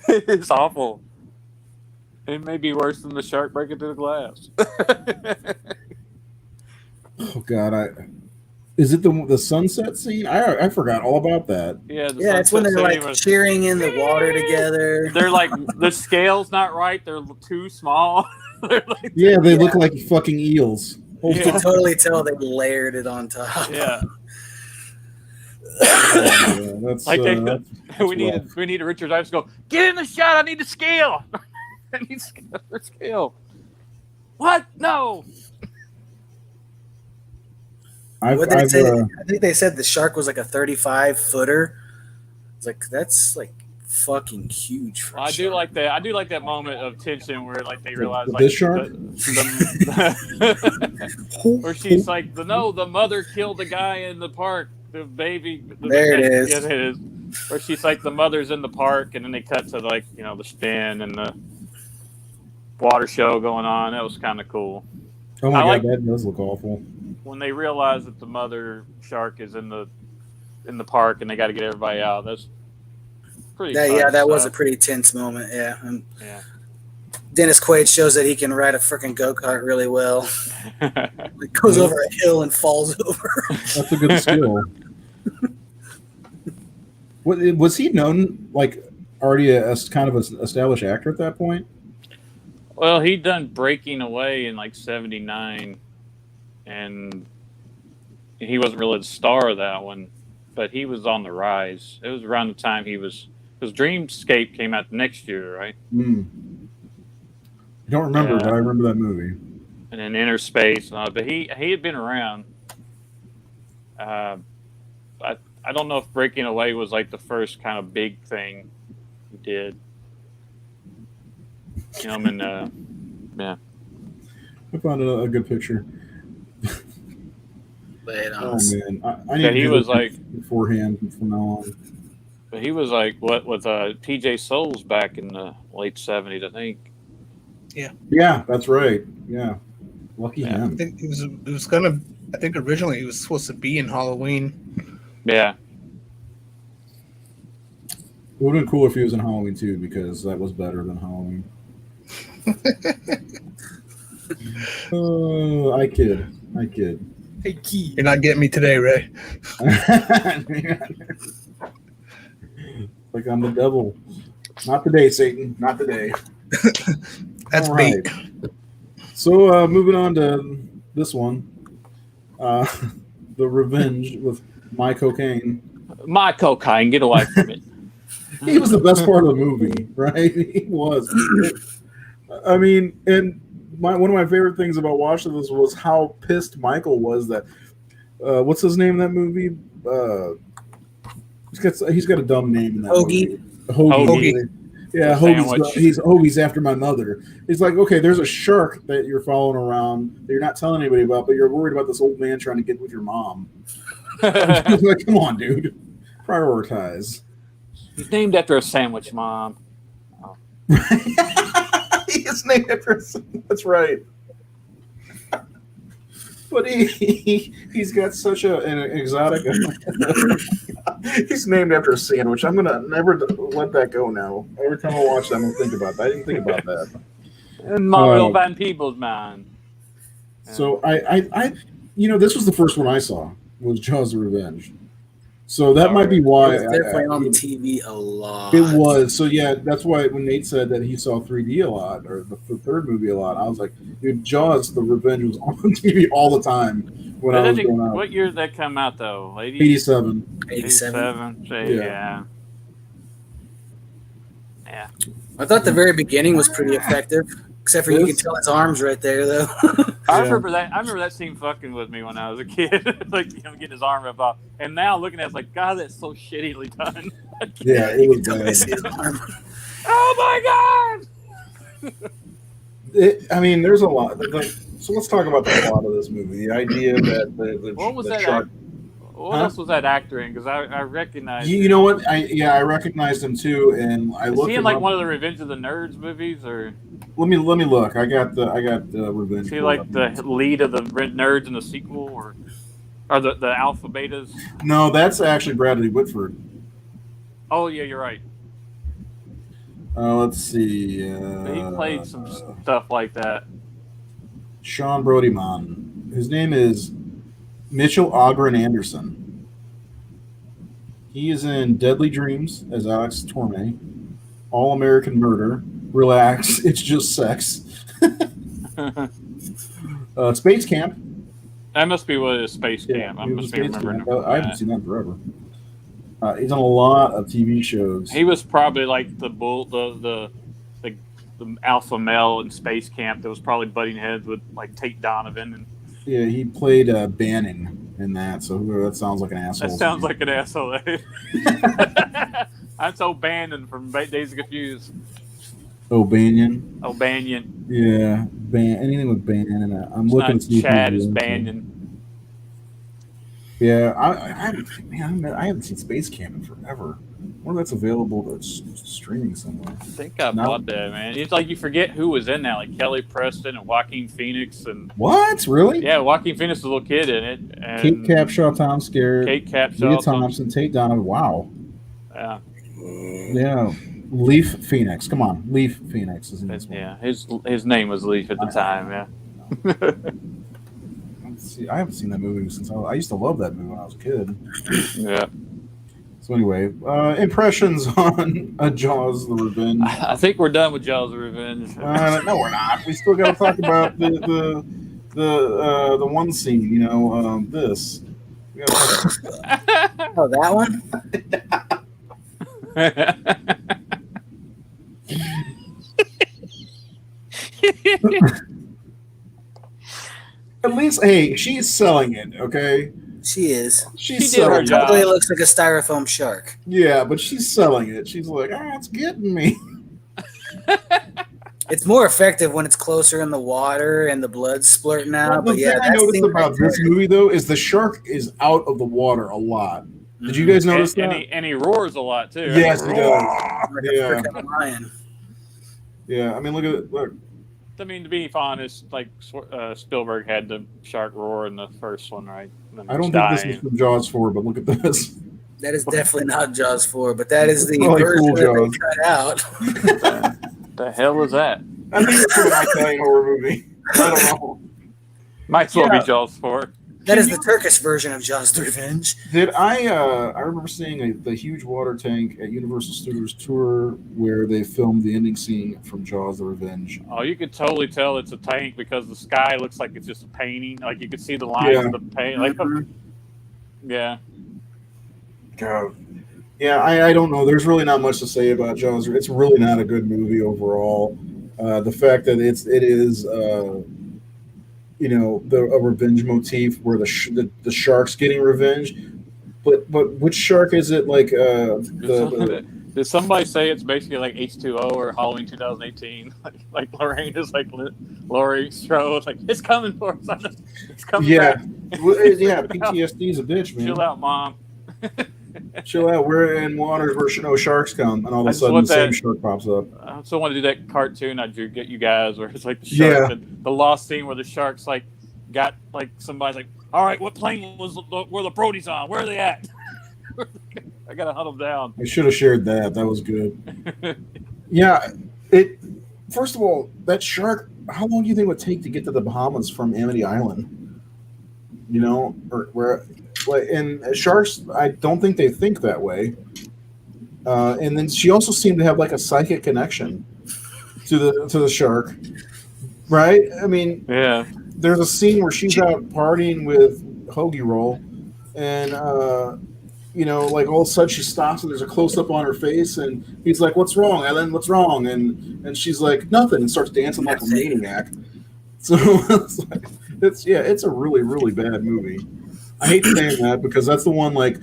It's awful. It may be worse than the shark breaking through the glass. Oh God, is it the sunset scene? I forgot all about that. Yeah, it's when they're like cheering in the water together. They're like the scale's not right. They're too small. They look like fucking eels. You can totally tell they layered it on top. Yeah. That's like we need Richard Ives to go, get in the shot. I need the scale. I need the scale. What? No. I think they said the shark was like a 35-footer. It's like that's like fucking huge. I do like that. I do like that moment of tension where like they realize like this shark, where she's like, the mother killed the guy in the park. The baby. There it is. Yeah, it is. Where she's like, the mother's in the park, and then they cut to like the spin and the water show going on. That was kind of cool. Oh my God, that does look awful. When they realize that the mother shark is in the park and they got to get everybody out, that's pretty. That was a pretty tense moment. Yeah. And Dennis Quaid shows that he can ride a freaking go-kart really well. He goes over a hill and falls over. That's a good skill. Was he known like already as kind of an established actor at that point? Well, he'd done Breaking Away in like '79, and he wasn't really the star of that one, but he was on the rise. It was around the time because Dreamscape came out the next year, right? I don't remember, but I remember that movie. And then Inner Space, but he had been around. I don't know if Breaking Away was like the first kind of big thing he did. Him and I found a good picture. Oh man, I need he was like beforehand from now on. But he was like what with TJ Souls back in the late '70s, I think. Yeah, that's right. Yeah, lucky him. I think I think originally he was supposed to be in Halloween. Yeah. It would have been cool if he was in Halloween too, because that was better than Halloween. I kid. Hey, Key. You're not getting me today, Ray. Like I'm the devil. Not today, Satan. Not today. That's bait. So moving on to this one. The Revenge with My Cocaine. My cocaine, get away from it. He was the best part of the movie, right? He was. I mean, and one of my favorite things about watching this was how pissed Michael was that. What's his name in that movie? He's got a dumb name in that movie. Hoagie. Yeah, Hoagie's after my mother. He's like, okay, there's a shark that you're following around that you're not telling anybody about, but you're worried about this old man trying to get with your mom. Like, come on, dude. Prioritize. He's named after a sandwich, Mom. Oh. He's named after that's right. But he's got such an exotic. He's named after a sandwich. I'm gonna never let that go now. Every time I watch that, I'm gonna think about that. I didn't think about that. And Mario Van Peebles, man. So I this was the first one I saw was Jaws of Revenge. So that might be why. It was definitely on TV a lot. It was. So yeah, that's why when Nate said that he saw 3D a lot, or the third movie a lot, I was like, dude, Jaws, The Revenge was on TV all the time when I was growing up. What year did that come out, though? 87. 87. Yeah. I thought the very beginning was pretty effective. Except for you can tell his arms right there, though. I remember that scene fucking with me when I was a kid, like getting his arm ripped off. And now looking at it, it's like, God, that's so shittily done. Yeah, it was bad. Oh my God! I mean, there's a lot. So let's talk about the plot of this movie. The idea that what was the that? shark. What else was that actor in? Because I recognized. You know what? I recognized him too, and I looked. Is he in like one of the Revenge of the Nerds movies, or? Let me look. I got the Revenge. Is he like the lead of the Nerds in the sequel, or the Alpha Betas? No, that's actually Bradley Whitford. Oh yeah, you're right. Let's see. He played some stuff like that. Sean Brodyman. His name is Mitchell Ogren Anderson. He is in Deadly Dreams as Alex Torme, All American Murder, Relax, It's Just Sex, Space Camp. That must be what it is, Space Camp. I must be remembering. I haven't seen that forever. He's on a lot of TV shows. He was probably like the alpha male in Space Camp that was probably butting heads with like Tate Donovan. And yeah, he played Bannon in that, so that sounds like an asshole. That sounds like an asshole. I'm so Bannon from Days of Confused. O'Banion. O'Banion. Yeah, anything with Bannon. I'm looking to see Chad is Bannon. Yeah, I haven't seen Space Camp in forever. I wonder if that's available that's streaming somewhere. I think I bought that, man. It's like you forget who was in that, like Kelly Preston and Joaquin Phoenix and what? Really? Yeah, Joaquin Phoenix was a little kid in it. And Kate Capshaw, Tom Skerritt, Kate Capshaw, Leah Thompson, Tate Donovan. Wow. Yeah. Yeah. Leaf Phoenix. Come on, Leaf Phoenix is in this one. Yeah, his name was Leaf at the time. Yeah. See, I haven't seen that movie since I used to love that movie when I was a kid. Yeah. So anyway, impressions on Jaws: The Revenge. I think we're done with Jaws: The Revenge. No, we're not. We still got to talk about the one scene. You know, this. We gotta talk about that one. At least, hey, she's selling it, okay? She is. She's selling it. Totally looks like a styrofoam shark. Yeah, but she's selling it. She's like, it's getting me. It's more effective when it's closer in the water and the blood's splurting out. Well, the thing I noticed about this movie, though, is the shark is out of the water a lot. Did you guys notice that? And he roars a lot, too. Yes, he does. Like a freaking lion. Yeah, I mean, look at it. Look. I mean, to be honest, like Spielberg had the shark roar in the first one, right? I don't think this is from Jaws 4, but look at this. That is definitely not Jaws 4, but that is the version that they cut out. The hell is that? I think it's from an Italian horror movie. I don't know. Might as well be Jaws 4. That is the Turkish version of Jaws: The Revenge. Did I remember seeing the huge water tank at Universal Studios tour where they filmed the ending scene from Jaws: The Revenge. Oh, you could totally tell it's a tank because the sky looks like it's just a painting. Like you could see the lines of the paint. Like, yeah. God. Yeah, I don't know. There's really not much to say about Jaws. It's really not a good movie overall. The fact that it is. A revenge motif where the shark's getting revenge, but which shark is it? Like did somebody say it's basically like H2O or Halloween 2018? Like Lorraine is like Laurie Strode, like it's coming for us. It's coming. Yeah, back. PTSD is a bitch, man. Chill out, mom. Chill out. We're in waters where no sharks come, and all of a sudden the same shark pops up. I also want to do that cartoon I drew, get you guys, where it's like the shark, the lost scene where the sharks like got like somebody's like, all right, what plane were the Brodies on? Where are they at? I gotta hunt them down. I should have shared that. That was good. Yeah. First of all, that shark. How long do you think it would take to get to the Bahamas from Amity Island? You know, or where? And sharks, I don't think they think that way. And then she also seemed to have like a psychic connection to the shark, right? I mean, yeah. There's a scene where she's out partying with Hoagie Roll, and you know, like all of a sudden she stops and there's a close up on her face, and he's like, "What's wrong, Ellen? What's wrong?" And she's like, "Nothing," and starts dancing like a maniac. So it's a really, really bad movie. I hate saying that because that's the one like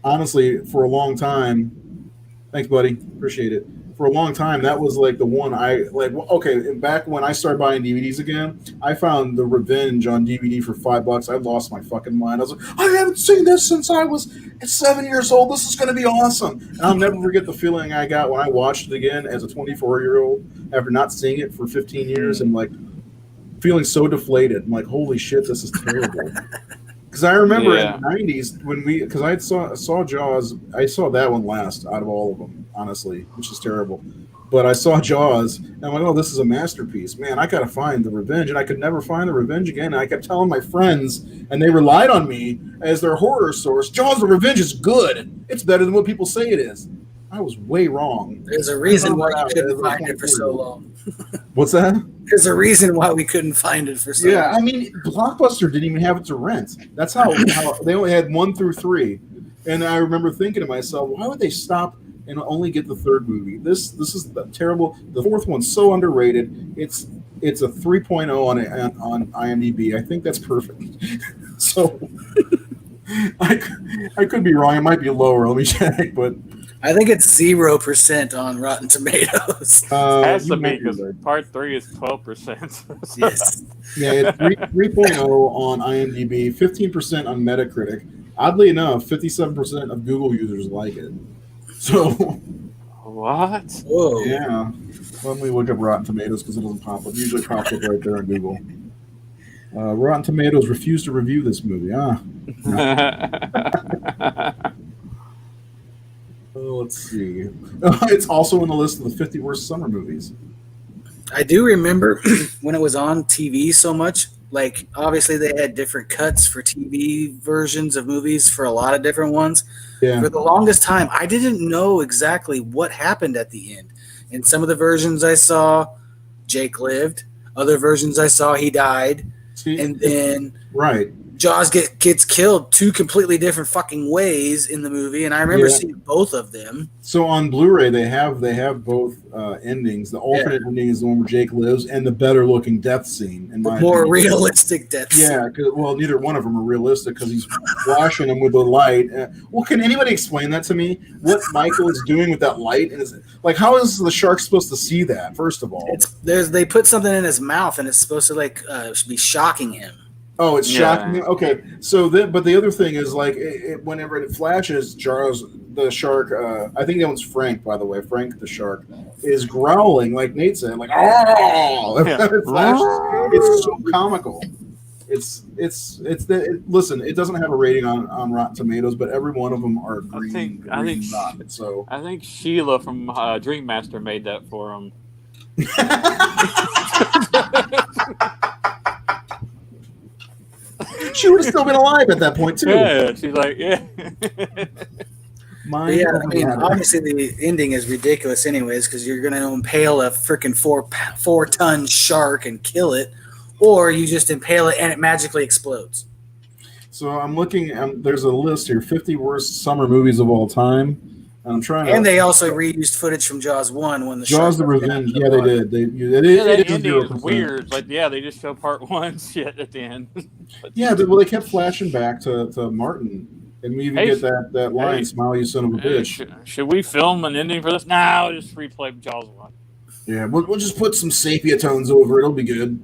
honestly for a long time. Thanks, buddy. Appreciate it. For a long time, that was like the one I like. Okay, back when I started buying DVDs again, I found The Revenge on DVD for $5. I lost my fucking mind. I was like, I haven't seen this since I was 7 years old. This is going to be awesome. And I'll never forget the feeling I got when I watched it again as a 24-year-old after not seeing it for 15 years and like feeling so deflated. I'm like, holy shit, this is terrible. Because I remember in the 90s when because I saw Jaws, I saw that one last out of all of them, honestly, which is terrible. But I saw Jaws, and I'm like, oh, this is a masterpiece. Man, I got to find The Revenge, and I could never find The Revenge again. And I kept telling my friends, and they relied on me as their horror source, Jaws The Revenge is good. It's better than what people say it is. I was way wrong. There's a reason why you couldn't find it for so long. What's that? There's a reason why we couldn't find it for so long. Yeah, I mean, Blockbuster didn't even have it to rent. That's how they only had 1 through 3. And I remember thinking to myself, why would they stop and only get the third movie? This is terrible. The fourth one's so underrated. It's a 3.0 on IMDb. I think that's perfect. So I could be wrong. It might be lower. Let me check, but I think it's 0% on Rotten Tomatoes. Has to be because part 3 is 12%. Yes. Yeah, it's 3.0 on IMDb, 15% on Metacritic. Oddly enough, 57% of Google users like it. So what? Whoa. Yeah. Let me look up Rotten Tomatoes because it doesn't pop up. It usually pops up right there on Google. Rotten Tomatoes refused to review this movie. No. Let's see. It's also on the list of the 50 worst summer movies. I do remember when it was on TV so much. Like, obviously, they had different cuts for TV versions of movies for a lot of different ones. Yeah. For the longest time, I didn't know exactly what happened at the end. In some of the versions I saw, Jake lived. Other versions I saw, he died. See, and then right. Jaws gets killed 2 completely different fucking ways in the movie, and I remember seeing both of them. So on Blu-ray, they have both endings. The alternate ending is the one where Jake lives, and the better looking death scene. In my more opinion. realistic death scene. Yeah, well, neither one of them are realistic because he's flashing them with the light. Well, can anybody explain that to me? What Michael is doing with that light, and like, how is the shark supposed to see that? First of all, they put something in his mouth, and it's supposed to be shocking him. Oh, it's shocking. Okay, so but the other thing is like whenever it flashes, Charles the shark. I think that one's Frank, by the way. Frank the shark is growling like Nate said, like oh, it flashes. It's so comical. Listen, it doesn't have a rating on Rotten Tomatoes, but every one of them are green. I think Sheila from Dream Master made that for him. She would have still been alive at that point too. Yeah, she's like, yeah. I mean, obviously the ending is ridiculous, anyways, because you're going to impale a freaking 4-ton shark and kill it, or you just impale it and it magically explodes. So I'm looking. There's a list here: 50 worst summer movies of all time. I'm trying to. And they also reused footage from Jaws 1 when the Jaws the Revenge. Yeah, they did. That ending is weird. Like, yeah, they just show part 1 shit at the end. Yeah, they kept flashing back to Martin, and we even get that line, "Smile, you son of a bitch." Should we film an ending for this? No, I'll just replay Jaws 1. Yeah, we'll just put some sepia tones over it. It'll be good.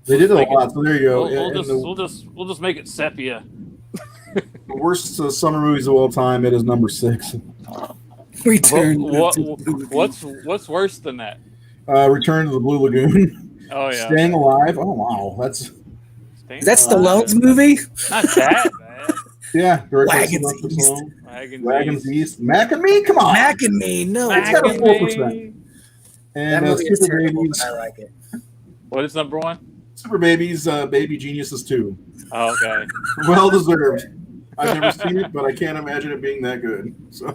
They did it a lot, so there you go. We'll just make it sepia. The worst summer movies of all time. It is number 6. Return. What's worse than that? Return to the Blue Lagoon. Oh yeah. Staying Alive. Oh wow, that's Stallone's movie. Not that bad. Yeah. Wagons East. Mac and Me. Come on. Mac and Me. No. It's got a 4%. And Super Babies. I like it. What is number 1? Super Babies. Baby Geniuses 2. Oh, okay. Well deserved. I've never seen it, but I can't imagine it being that good. So,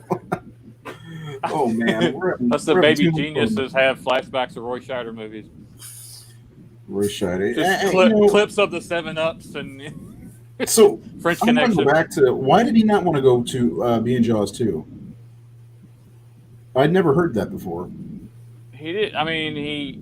oh man, plus the Baby Geniuses have flashbacks of Roy Scheider movies. Roy Scheider, just clips of the 7-Ups and. So French I'm going to Connection. go back to why did he not want to go to be in Jaws 2? I'd never heard that before. He did. I mean, he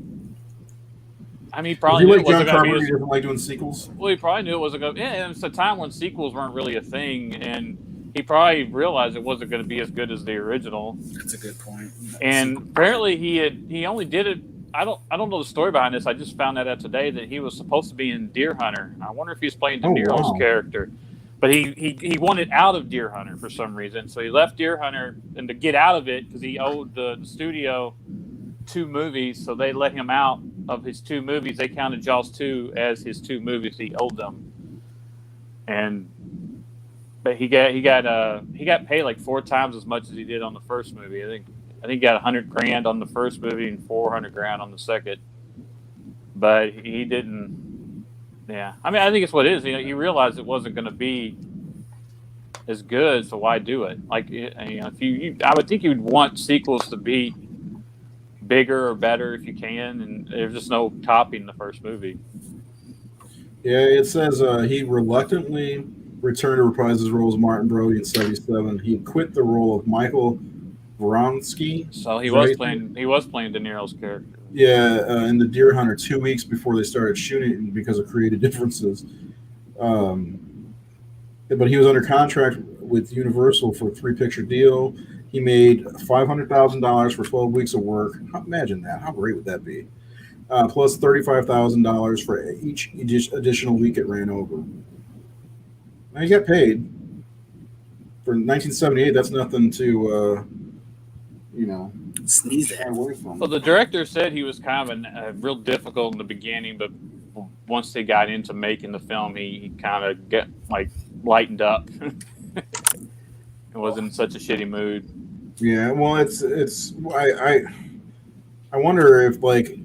Does probably he knew it like John wasn't going to be Carpenter? as He doesn't like doing sequels. well. He probably knew it wasn't going. Yeah, and it's a time when sequels weren't really a thing, and he probably realized it wasn't going to be as good as the original. That's a good point. And apparently, he only did it. I don't know the story behind this. I just found that out today that he was supposed to be in Deer Hunter. I wonder if he was playing De Niro's character, but he wanted out of Deer Hunter for some reason. So he left Deer Hunter, and to get out of it because he owed the studio 2 movies, so they let him out of his 2 movies. They counted Jaws 2 as his 2 movies he owed them, but he got paid like 4 times as much as he did on the first movie. I think he got $100,000 on the first movie and $400,000 on the second, but he didn't. Yeah, I mean, I think it's what it is. He realized it wasn't going to be as good, so why do it? Like, if I would think you'd want sequels to be bigger or better if you can, and there's just no topping the first movie. Yeah, it says he reluctantly returned to reprise his role as Martin Brody in '77. He quit the role of Michael Vronsky. So he was playing De Niro's character. Yeah, in the Deer Hunter 2 weeks before they started shooting because of creative differences. But he was under contract with Universal for a 3-picture deal. He made $500,000 for 12 weeks of work. Imagine that. How great would that be? Plus $35,000 for each additional week it ran over. Now he got paid. For 1978, that's nothing to, sneeze at. Away from. Well, the director said he was kind of real difficult in the beginning, but once they got into making the film, he kind of lightened up. It wasn't in such a shitty mood. Yeah, well, I wonder if like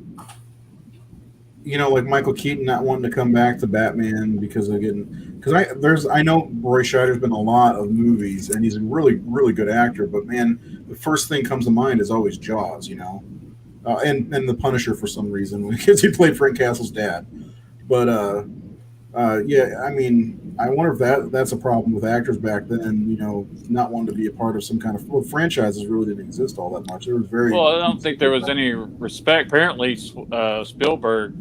Michael Keaton not wanting to come back to Batman because I know Roy Scheider's been in a lot of movies and he's a really, really good actor, but man, the first thing comes to mind is always Jaws, and The Punisher for some reason because he played Frank Castle's dad. But yeah, I mean, I wonder if that's a problem with actors back then, not wanting to be a part of some kind of franchises really didn't exist all that much. There was well, I don't think there was any respect. Apparently, Spielberg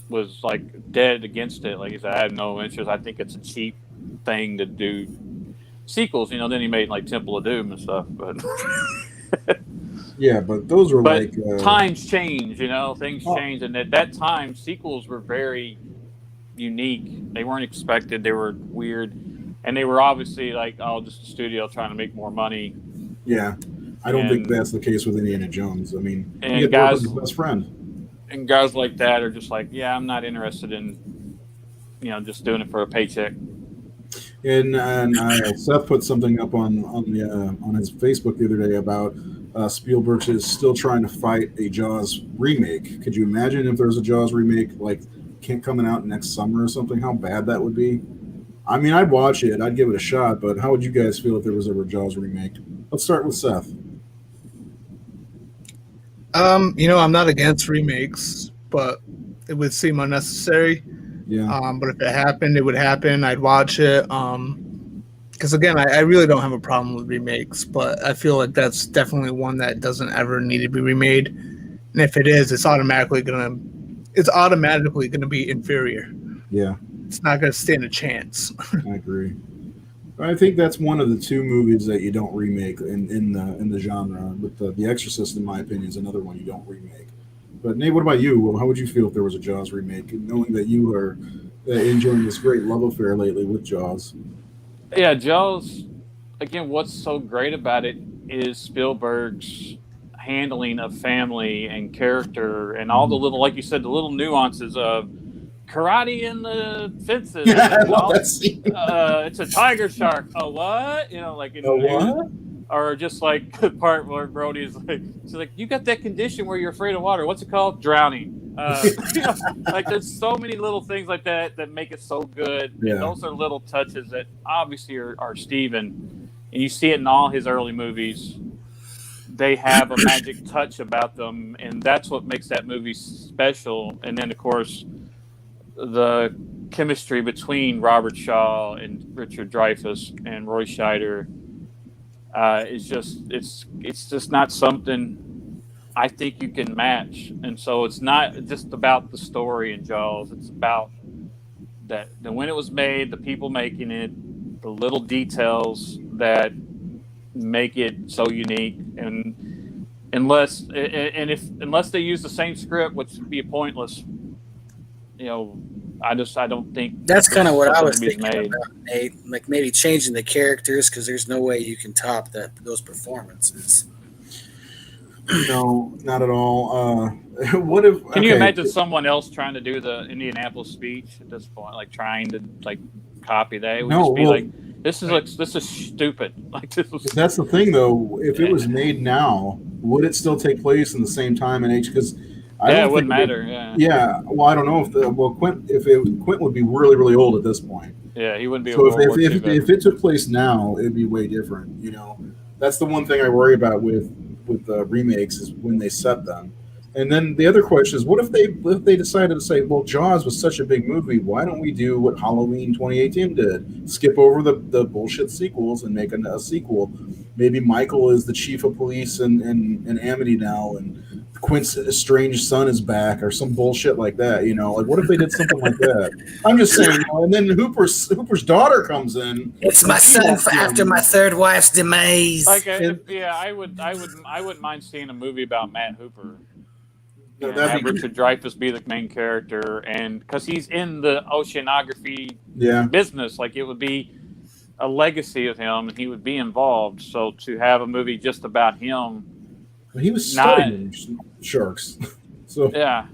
was like dead against it. Like he said, I have no interest. I think it's a cheap thing to do sequels. Then he made like Temple of Doom and stuff. But yeah, but those were times change. Things change, and at that time, sequels were very unique. They weren't expected. They were weird, and they were obviously like, just a studio trying to make more money. Yeah, I don't think that's the case with Indiana Jones. I mean, and guys, his best friend, and guys like that are just like, yeah, I'm not interested in, just doing it for a paycheck. And Seth put something up on his Facebook the other day about Spielberg is still trying to fight a Jaws remake. Could you imagine if there's a Jaws remake coming out next summer or something? How bad that would be. I mean, I'd watch it. I'd give it a shot. But how would you guys feel if there was ever a Jaws remake? Let's start with Seth. I'm not against remakes, but it would seem unnecessary. Yeah. But if it happened, it would happen. I'd watch it. Because again, I really don't have a problem with remakes, but I feel like that's definitely one that doesn't ever need to be remade. And if it is, it's automatically gonna be inferior. Yeah. It's not going to stand a chance. I agree. I think that's one of the 2 movies that you don't remake in the genre. With The Exorcist, in my opinion, is another one you don't remake. But Nate, what about you? How would you feel if there was a Jaws remake, knowing that you are enjoying this great love affair lately with Jaws? Yeah, Jaws. Again, what's so great about it is Spielberg's handling of family and character and all the little, like you said, the little nuances of karate in the fences. Yeah, I love that scene. It's a tiger shark. A what? What? Or just like the part where Brody's like, she's like, you got that condition where you're afraid of water. What's it called? Drowning. Like there's so many little things like that make it so good. Yeah. And those are little touches that obviously are Steven. And you see it in all his early movies. They have a magic touch about them, and that's what makes that movie special. And then, of course, the chemistry between Robert Shaw and Richard Dreyfuss and Roy Scheider is just it's just not something I think you can match. And so it's not just about the story in Jaws. It's about that when it was made, the people making it, the little details that make it so unique. And unless they use the same script, which would be pointless, I don't think that's kind of what I was thinking about, Nate. Like maybe changing the characters, because there's no way you can top those performances. No, not at all. What if? Can you imagine someone else trying to do the Indianapolis speech at this point, like trying to copy that? It would just be this is stupid. That's the thing, though. If it was made now, would it still take place in the same time and age? Because it wouldn't matter. Yeah. Well, I don't know Quint would be really, really old at this point. Yeah, he wouldn't be. So if it took place now, it'd be way different. That's the one thing I worry about with remakes is when they set them. And then the other question is, what if they decided to say, well, Jaws was such a big movie, why don't we do what Halloween 2018 did? Skip over the bullshit sequels and make a sequel. Maybe Michael is the chief of police in Amity now, and Quint's estranged son is back, or some bullshit like that. Like what if they did something like that? I'm just saying. And then Hooper's daughter comes in. It's my son after my third wife's demise. I wouldn't mind seeing a movie about Matt Hooper. Have Richard Dreyfuss be the main character, and because he's in the oceanography business, it would be a legacy of him, and he would be involved. So to have a movie just about him, he was studying sharks. So that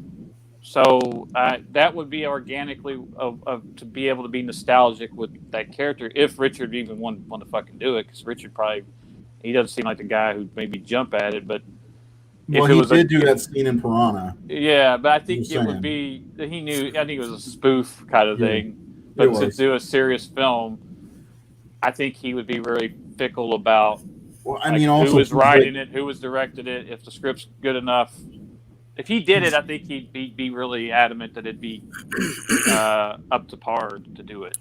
would be organically to be able to be nostalgic with that character if Richard even want to fucking do it, because Richard he doesn't seem like the guy who'd maybe jump at it, but. Well, he did do that scene in Piranha. Yeah, but I think it would be he knew. I think it was a spoof kind of thing. But to do a serious film, I think he would be very fickle about. Well, I mean, also who was writing it, who was directed it, if the script's good enough. If he did it, I think he'd be really adamant that it'd be up to par to do it.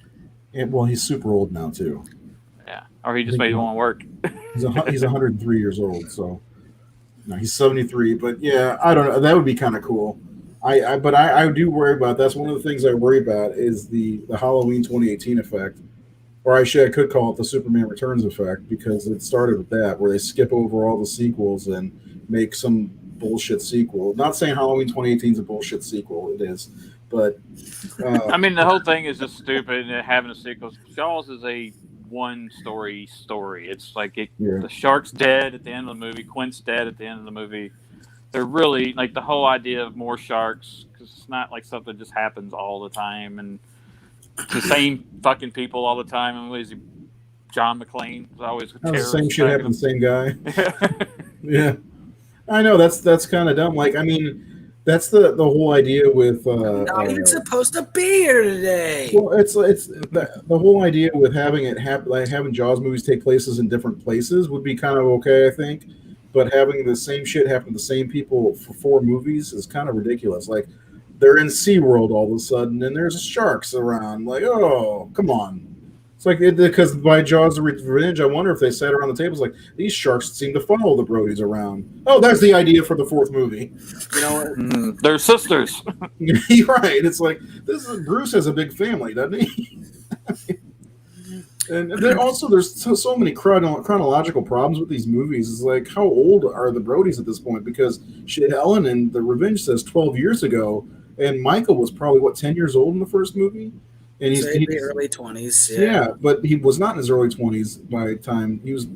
Yeah, well, he's super old now too. Yeah, or he just made it want to work. He's 103 years old, so. No, he's 73, but yeah, I don't know. That would be kind of cool. I do worry about. That's one of the things I worry about is the Halloween 2018 effect, or I could call it the Superman Returns effect, because it started with that, where they skip over all the sequels and make some bullshit sequel. Not saying Halloween 2018 is a bullshit sequel, it is, but I mean the whole thing is just stupid. Having a sequel, Jaws is a one story. It's like the shark's dead at the end of the movie. Quint's dead at the end of the movie. They're really the whole idea of more sharks, because it's not like something just happens all the time and it's the same fucking people all the time. And what is he? John McClane is always the same shit happens. Same guy. Yeah, I know that's kind of dumb. I mean. That's the whole idea with. Not even supposed to be here today. Well, it's the whole idea with having it happen, having Jaws movies take places in different places would be kind of okay, I think. But having the same shit happen to the same people for 4 movies is kind of ridiculous. They're in SeaWorld all of a sudden, and there's sharks around. Oh, come on. It's because by Jaws of Revenge, I wonder if they sat around the tables these sharks seem to follow the Brodies around. Oh, that's the idea for the 4th movie. They're sisters. You're right. It's Bruce has a big family, doesn't he? And then also there's so many chronological problems with these movies. It's how old are the Brodies at this point? Because Ellen in The Revenge says 12 years ago, and Michael was probably 10 years old in the first movie. And he's early 20s. Yeah, but he was not in his early 20s by the time he was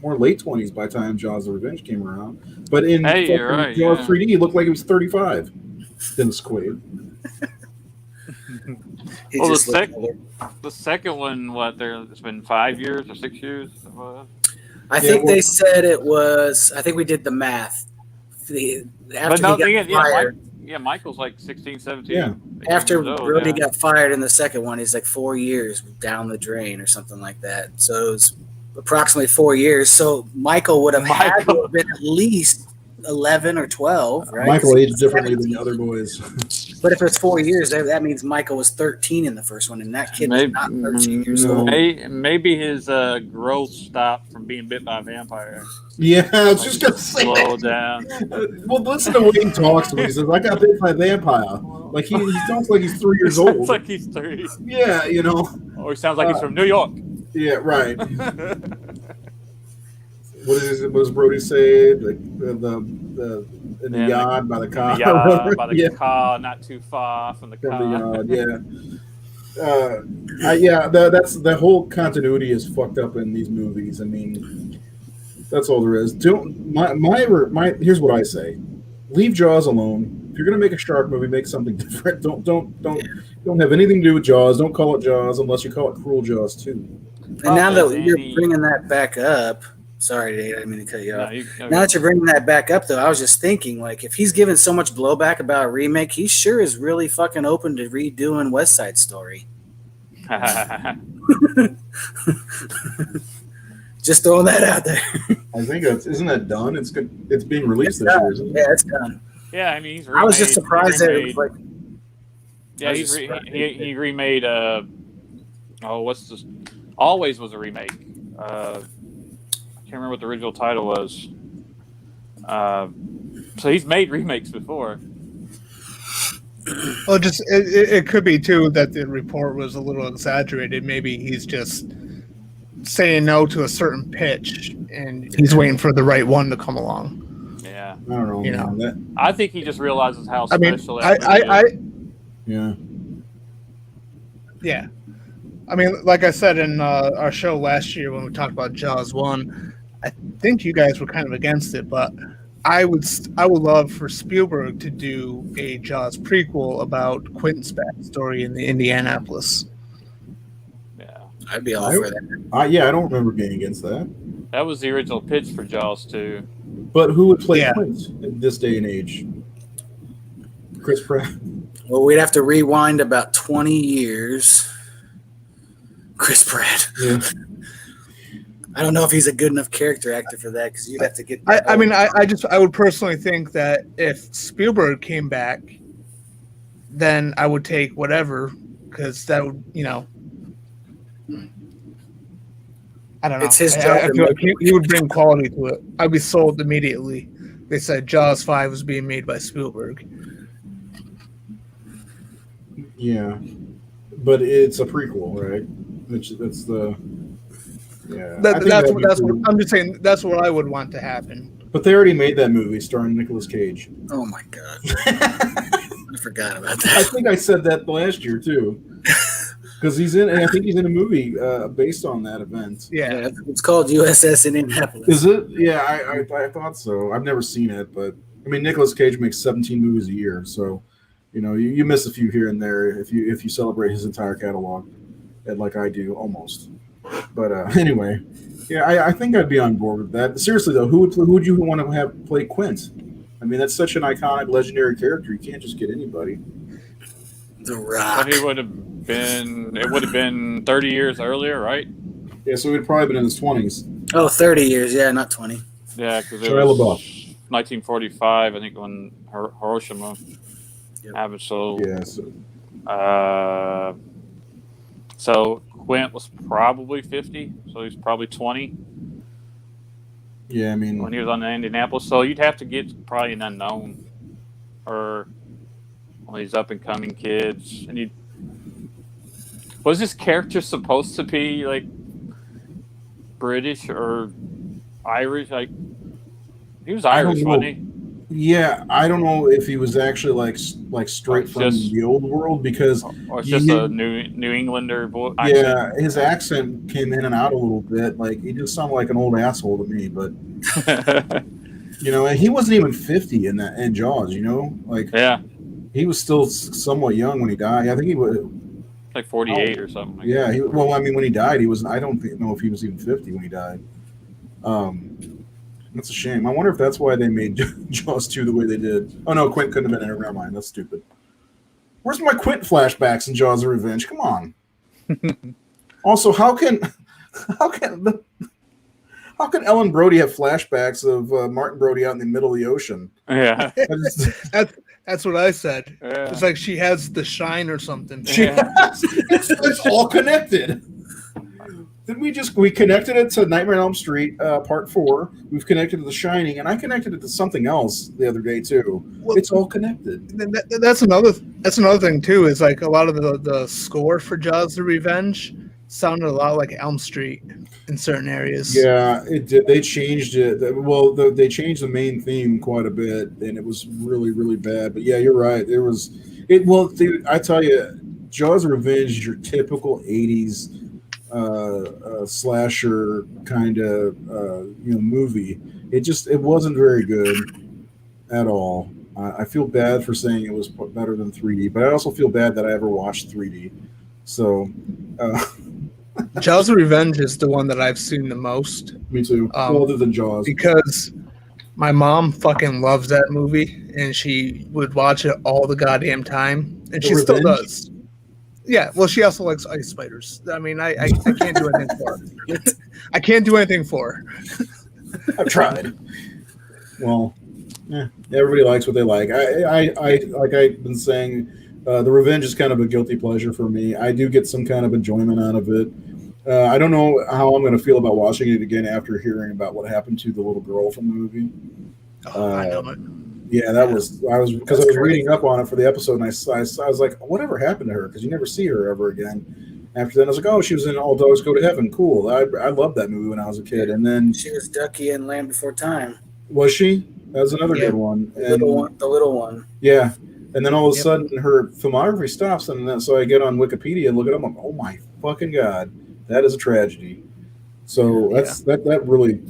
more late 20s by the time Jaws: The Revenge came around. But in Jaws 3D, he looked like he was 35. Dennis Quaid. Well, the second one, it's been 5 years or 6 years? I think they said it was. I think we did the math. Michael's 16, 17. Yeah. After Brody got fired in the second one, he's 4 years down the drain or something like that. So it was approximately 4 years. So Michael would have had to have been at least 11 or 12, right? Michael aged differently than the other boys. But if it's 4 years, that means Michael was 13 in the first one, and that kid was not 13 years old. Maybe his growth stopped from being bit by a vampire. Yeah, I was just gonna say slow down. Well, listen to what he talks to me. He says, "I got bit by a vampire." Like he sounds like he's 3 years old. Sounds like he's 3. Yeah, you know. Or he sounds like he's from New York. Yeah, right. What does Brody say? The in the yard by the car. By the car, not too far from the car. From the yard, yeah. That's the whole continuity is fucked up in these movies. I mean, that's all there is. Here's what I say: leave Jaws alone. If you're gonna make a shark movie, make something different. Don't have anything to do with Jaws. Don't call it Jaws unless you call it Cruel Jaws 2. And now that you're bringing that back up. Sorry, Dave, I didn't mean to cut you off. Now that you're bringing that back up, though, I was just thinking, like, if he's given so much blowback about a remake, he sure is really fucking open to redoing West Side Story. Just throwing that out there. I think isn't that done? It's good. It's being released this year, isn't it? Yeah, it's done. Yeah, I mean, I was just surprised that it was like. Yeah, he remade. What's this? Always was a remake. I can't remember what the original title was. So he's made remakes before. Well, just it could be too that the report was a little exaggerated. Maybe he's just saying no to a certain pitch, and he's waiting for the right one to come along. Yeah, I don't know. You know, I think he just realizes how special. Yeah. Yeah. I mean, like I said in our show last year when we talked about Jaws 1, I think you guys were kind of against it, but I would love for Spielberg to do a Jaws prequel about Quentin's backstory in the Indianapolis. Yeah, I'd be all for that. I don't remember being against that. That was the original pitch for Jaws 2. But who would play Quint in this day and age? Chris Pratt. Well, we'd have to rewind about 20 years. Chris Pratt. Yeah. I don't know if he's a good enough character actor for that because you'd have to get. I would personally think that if Spielberg came back, then I would take whatever because that would, I don't know. It's his job. I feel like he would bring quality to it. I'd be sold immediately. They said Jaws 5 was being made by Spielberg. Yeah, but it's a prequel, right? That's the. Yeah, that's what I'm just saying. That's what I would want to happen. But they already made that movie starring Nicolas Cage. Oh my god, I forgot about that. I think I said that last year too, because he's in. I think he's in a movie based on that event. Yeah, it's called USS Indianapolis. Is it? Yeah, I thought so. I've never seen it, but I mean, Nicolas Cage makes 17 movies a year, so you miss a few here and there if you celebrate his entire catalog, like I do almost. But anyway, yeah, I think I'd be on board with that. Seriously though, who would you want to have play Quint? I mean, that's such an iconic, legendary character. You can't just get anybody. The Rock. But he would have been. It would have been 30 years earlier, right? Yeah, so he'd probably been in his 20s. Oh, 30 years. Yeah, not 20. Yeah, because it was 1945, I think, when Hiroshima happened. So yeah. So Quint was probably 50, so he's probably 20. Yeah, I mean, when he was on the Indianapolis, so you'd have to get probably an unknown, or one of these up and coming kids. And was this character supposed to be like British or Irish? Like he was Irish, wasn't he? Yeah, I don't know if he was actually like straight from the old world because or it's just a New Englander boy. Yeah, his accent came in and out a little bit. Like he just sounded like an old asshole to me. But and he wasn't even 50 in Jaws. Like he was still somewhat young when he died. I think he was like 48 or something. Yeah, when he died, he was. I don't know if he was even 50 when he died. That's a shame. I wonder if that's why they made Jaws 2 the way they did. Oh, no, Quint couldn't have been in it. Never mind. That's stupid. Where's my Quint flashbacks in Jaws of Revenge? Come on. Also, how can Ellen Brody have flashbacks of Martin Brody out in the middle of the ocean? Yeah. That's what I said. Yeah. It's like she has the shine or something. It's all connected. Didn't we connected it to Nightmare on Elm Street Part 4. We've connected it to The Shining, and I connected it to something else the other day too. Well, it's all connected. That's another thing too. Is like a lot of the score for Jaws: The Revenge sounded a lot like Elm Street in certain areas. Yeah, it did. They changed it. Well, they changed the main theme quite a bit, and it was really, really bad. But yeah, you're right. There was it. Well, dude, I tell you, Jaws: Revenge is your typical '80s slasher kind of movie. It wasn't very good at all. I feel bad for saying it was better than 3D, but I also feel bad that I ever watched 3D. So. Jaws of Revenge is the one that I've seen the most. Me too. Other than Jaws. Because my mom fucking loves that movie, and she would watch it all the goddamn time. And she still does. Yeah, well, she also likes ice spiders. I mean, I can't do anything for her. I can't do anything for her. I've tried. Well, everybody likes what they like. I like I've been saying, The Revenge is kind of a guilty pleasure for me. I do get some kind of enjoyment out of it. I don't know how I'm going to feel about watching it again after hearing about what happened to the little girl from the movie. I know it. Yeah, I was reading up on it for the episode, and I was like, whatever happened to her? Because you never see her ever again. After that, I was like, oh, she was in All Dogs Go to Heaven. Cool. I loved that movie when I was a kid. And then she was Ducky in Land Before Time. Was she? That was another good one. The little one. Yeah. And then all of a sudden, her filmography stops, and then so I get on Wikipedia and look it up. I'm like, oh my fucking god, that is a tragedy. So that really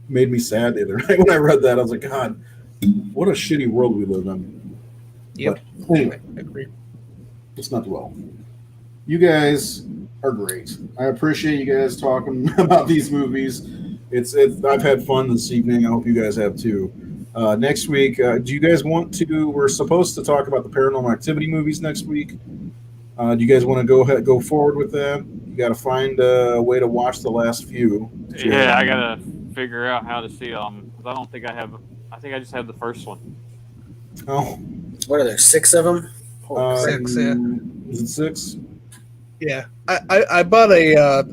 made me sad the other night when I read that. I was like, God, what a shitty world we live in. Yep. But anyway, I agree. Let's not dwell. You guys are great. I appreciate you guys talking about these movies. I've had fun this evening. I hope you guys have too. Next week, do you guys want to? We're supposed to talk about the Paranormal Activity movies next week. Do you guys want to go forward with that? You got to find a way to watch the last few. Yeah, I gotta figure out how to see them. I don't think I have. I think I just have the first one. Oh, what are there? 6 of them? 6. Yeah. Is it 6? Yeah, I bought a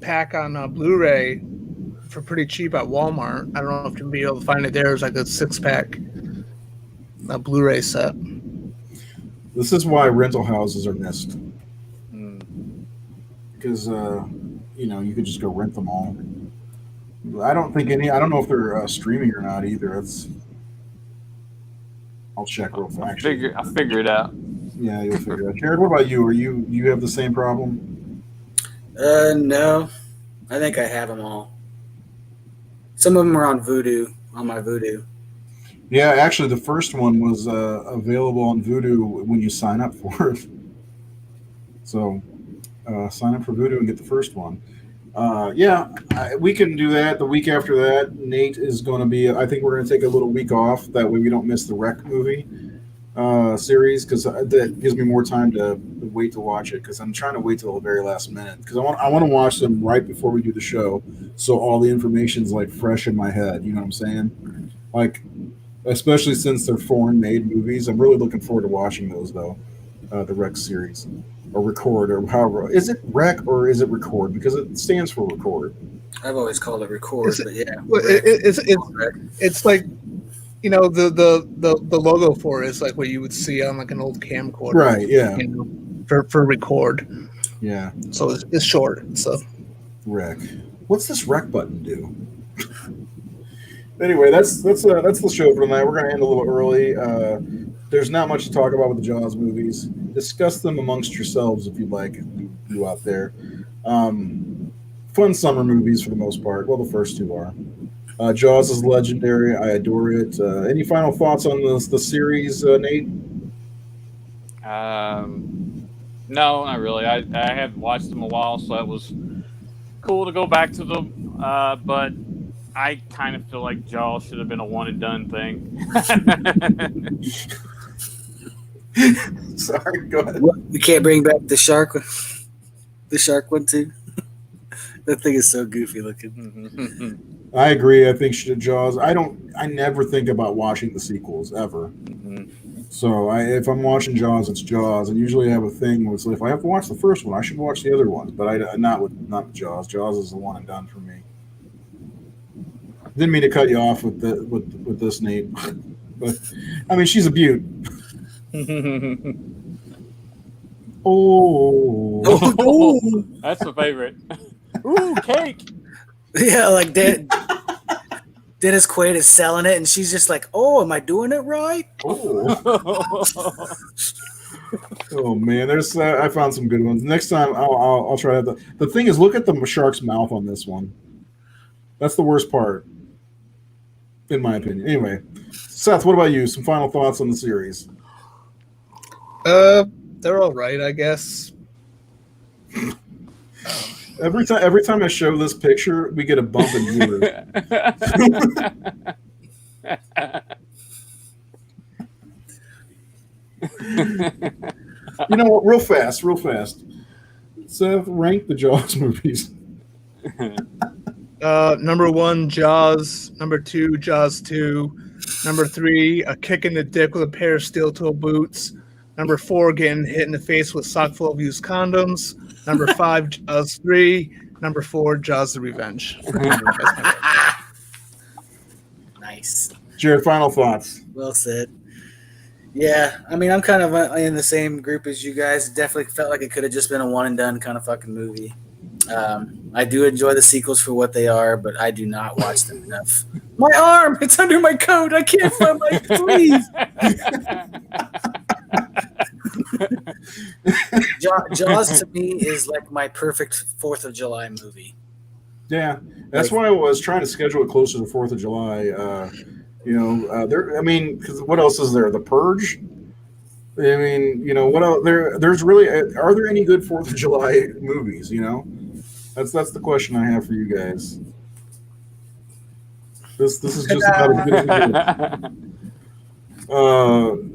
pack on Blu-ray for pretty cheap at Walmart. I don't know if you'll be able to find it there. It's like a 6-pack Blu-ray set. This is why rental houses are missed. Because you could just go rent them all. I don't know if they're streaming or not either. I'll check real fast. I'll figure it out. Yeah, you'll figure it out. Jared, what about you? You have the same problem? No. I think I have them all. Some of them are on my Vudu. Yeah, actually, the first one was available on Vudu when you sign up for it. So sign up for Vudu and get the first one. We can do that. The week after that, Nate is going to be, I think we're going to take a little week off. That way we don't miss the Wreck movie series, because that gives me more time to wait to watch it, because I'm trying to wait till the very last minute, because I want to watch them right before we do the show, so all the information's like fresh in my head. You know what I'm saying? Like, especially since they're foreign made movies, I'm really looking forward to watching those though. The Wreck series, or Record, or however. Is it Wreck or is it Record? Because it stands for Record. I've always called it Record, but yeah. Well, it's like, the logo for it is like what you would see on like an old camcorder. Right, yeah. For Record. Yeah. So it's short. So Wreck. What's this Wreck button do? Anyway, that's the show for tonight. We're going to end a little early. There's not much to talk about with the Jaws movies. Discuss them amongst yourselves if you'd like, you out there. Fun summer movies for the most part. Well, the first two are. Jaws is legendary. I adore it. Any final thoughts on the series, Nate? No, not really. I haven't watched them a while, so it was cool to go back to them. But I kind of feel like Jaws should have been a one and done thing. Sorry, go ahead. We can't bring back the shark one too. That thing is so goofy looking. I agree. I think Jaws. I never think about watching the sequels ever. So if I'm watching Jaws, it's Jaws, and usually I have a thing where it's like, if I have to watch the first one, I should watch the other ones. But not with Jaws. Jaws is the one and done for me. Didn't mean to cut you off with this, Nate. But I mean, she's a beaut. Oh, that's my favorite. Ooh, cake. Yeah, like Dennis Quaid is selling it, and she's just like, "Oh, am I doing it right?" Oh, oh man, I found some good ones. Next time I'll try that. The thing is, look at the shark's mouth on this one. That's the worst part, in my opinion. Anyway, Seth, what about you? Some final thoughts on the series? They're all right, I guess. Every time I show this picture, we get a bump in viewers. You know what? Real fast. Seth, rank the Jaws movies. Number 1, Jaws. Number 2, Jaws 2. Number 3, a kick in the dick with a pair of steel-toe boots. Number 4, getting hit in the face with a sock full of used condoms. Number 5, Jaws 3. Number 4, Jaws the Revenge. Nice. Jared, final thoughts. Well said. Yeah, I mean, I'm kind of in the same group as you guys. Definitely felt like it could have just been a one and done kind of fucking movie. I do enjoy the sequels for what they are, but I do not watch them enough. My arm! It's under my coat! I can't find my sleeve! Jaws to me is like my perfect 4th of July movie. Yeah, that's why I was trying to schedule it closer to 4th of July. Because what else is there? The Purge. I mean, what else? There's really. Are there any good 4th of July movies? That's the question I have for you guys. This is just about as good as it gets.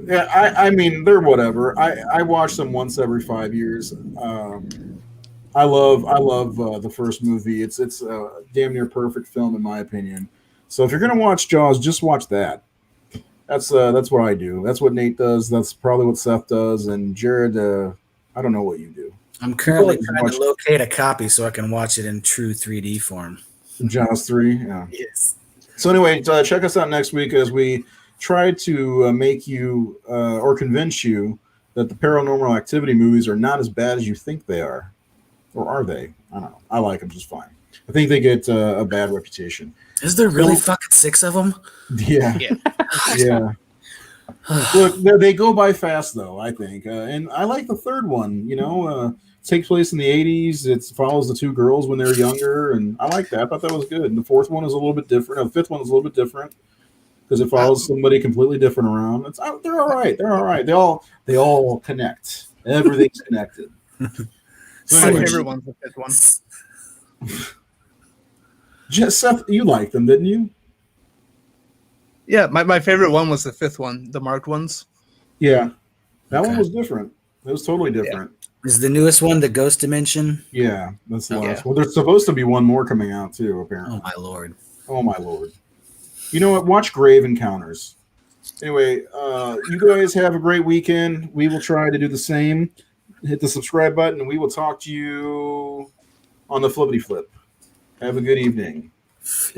Yeah, I mean, they're whatever. I watch them once every 5 years. I love the first movie. It's a damn near perfect film in my opinion. So if you're gonna watch Jaws, just watch that. That's what I do. That's what Nate does. That's probably what Seth does. And Jared, I don't know what you do. I'm currently trying to locate a copy so I can watch it in true 3D form. Jaws 3, yeah. Yes. So anyway, check us out next week as we try to make you or convince you that the Paranormal Activity movies are not as bad as you think they are. Or are they? I don't know. I like them just fine. I think they get a bad reputation. Is there really fucking 6 of them? Yeah. Yeah. Look, they go by fast, though, I think. And I like the third one, takes place in the 80s. It follows the 2 girls when they're younger, and I like that. I thought that was good. And the 4th one is a little bit different. The 5th one is a little bit different because it follows somebody completely different around. They're all right. They're all right. They all connect. Everything's connected. So my favorite one's the 5th one. Seth, you liked them, didn't you? Yeah, my favorite one was the 5th one, the marked ones. Yeah, that one was different. It was totally different. Yeah. Is the newest one the Ghost Dimension? Yeah, that's the last one. There's supposed to be one more coming out too, apparently. Oh my lord! You know what? Watch Grave Encounters. Anyway, you guys have a great weekend. We will try to do the same. Hit the subscribe button, and we will talk to you on the flippity flip. Have a good evening.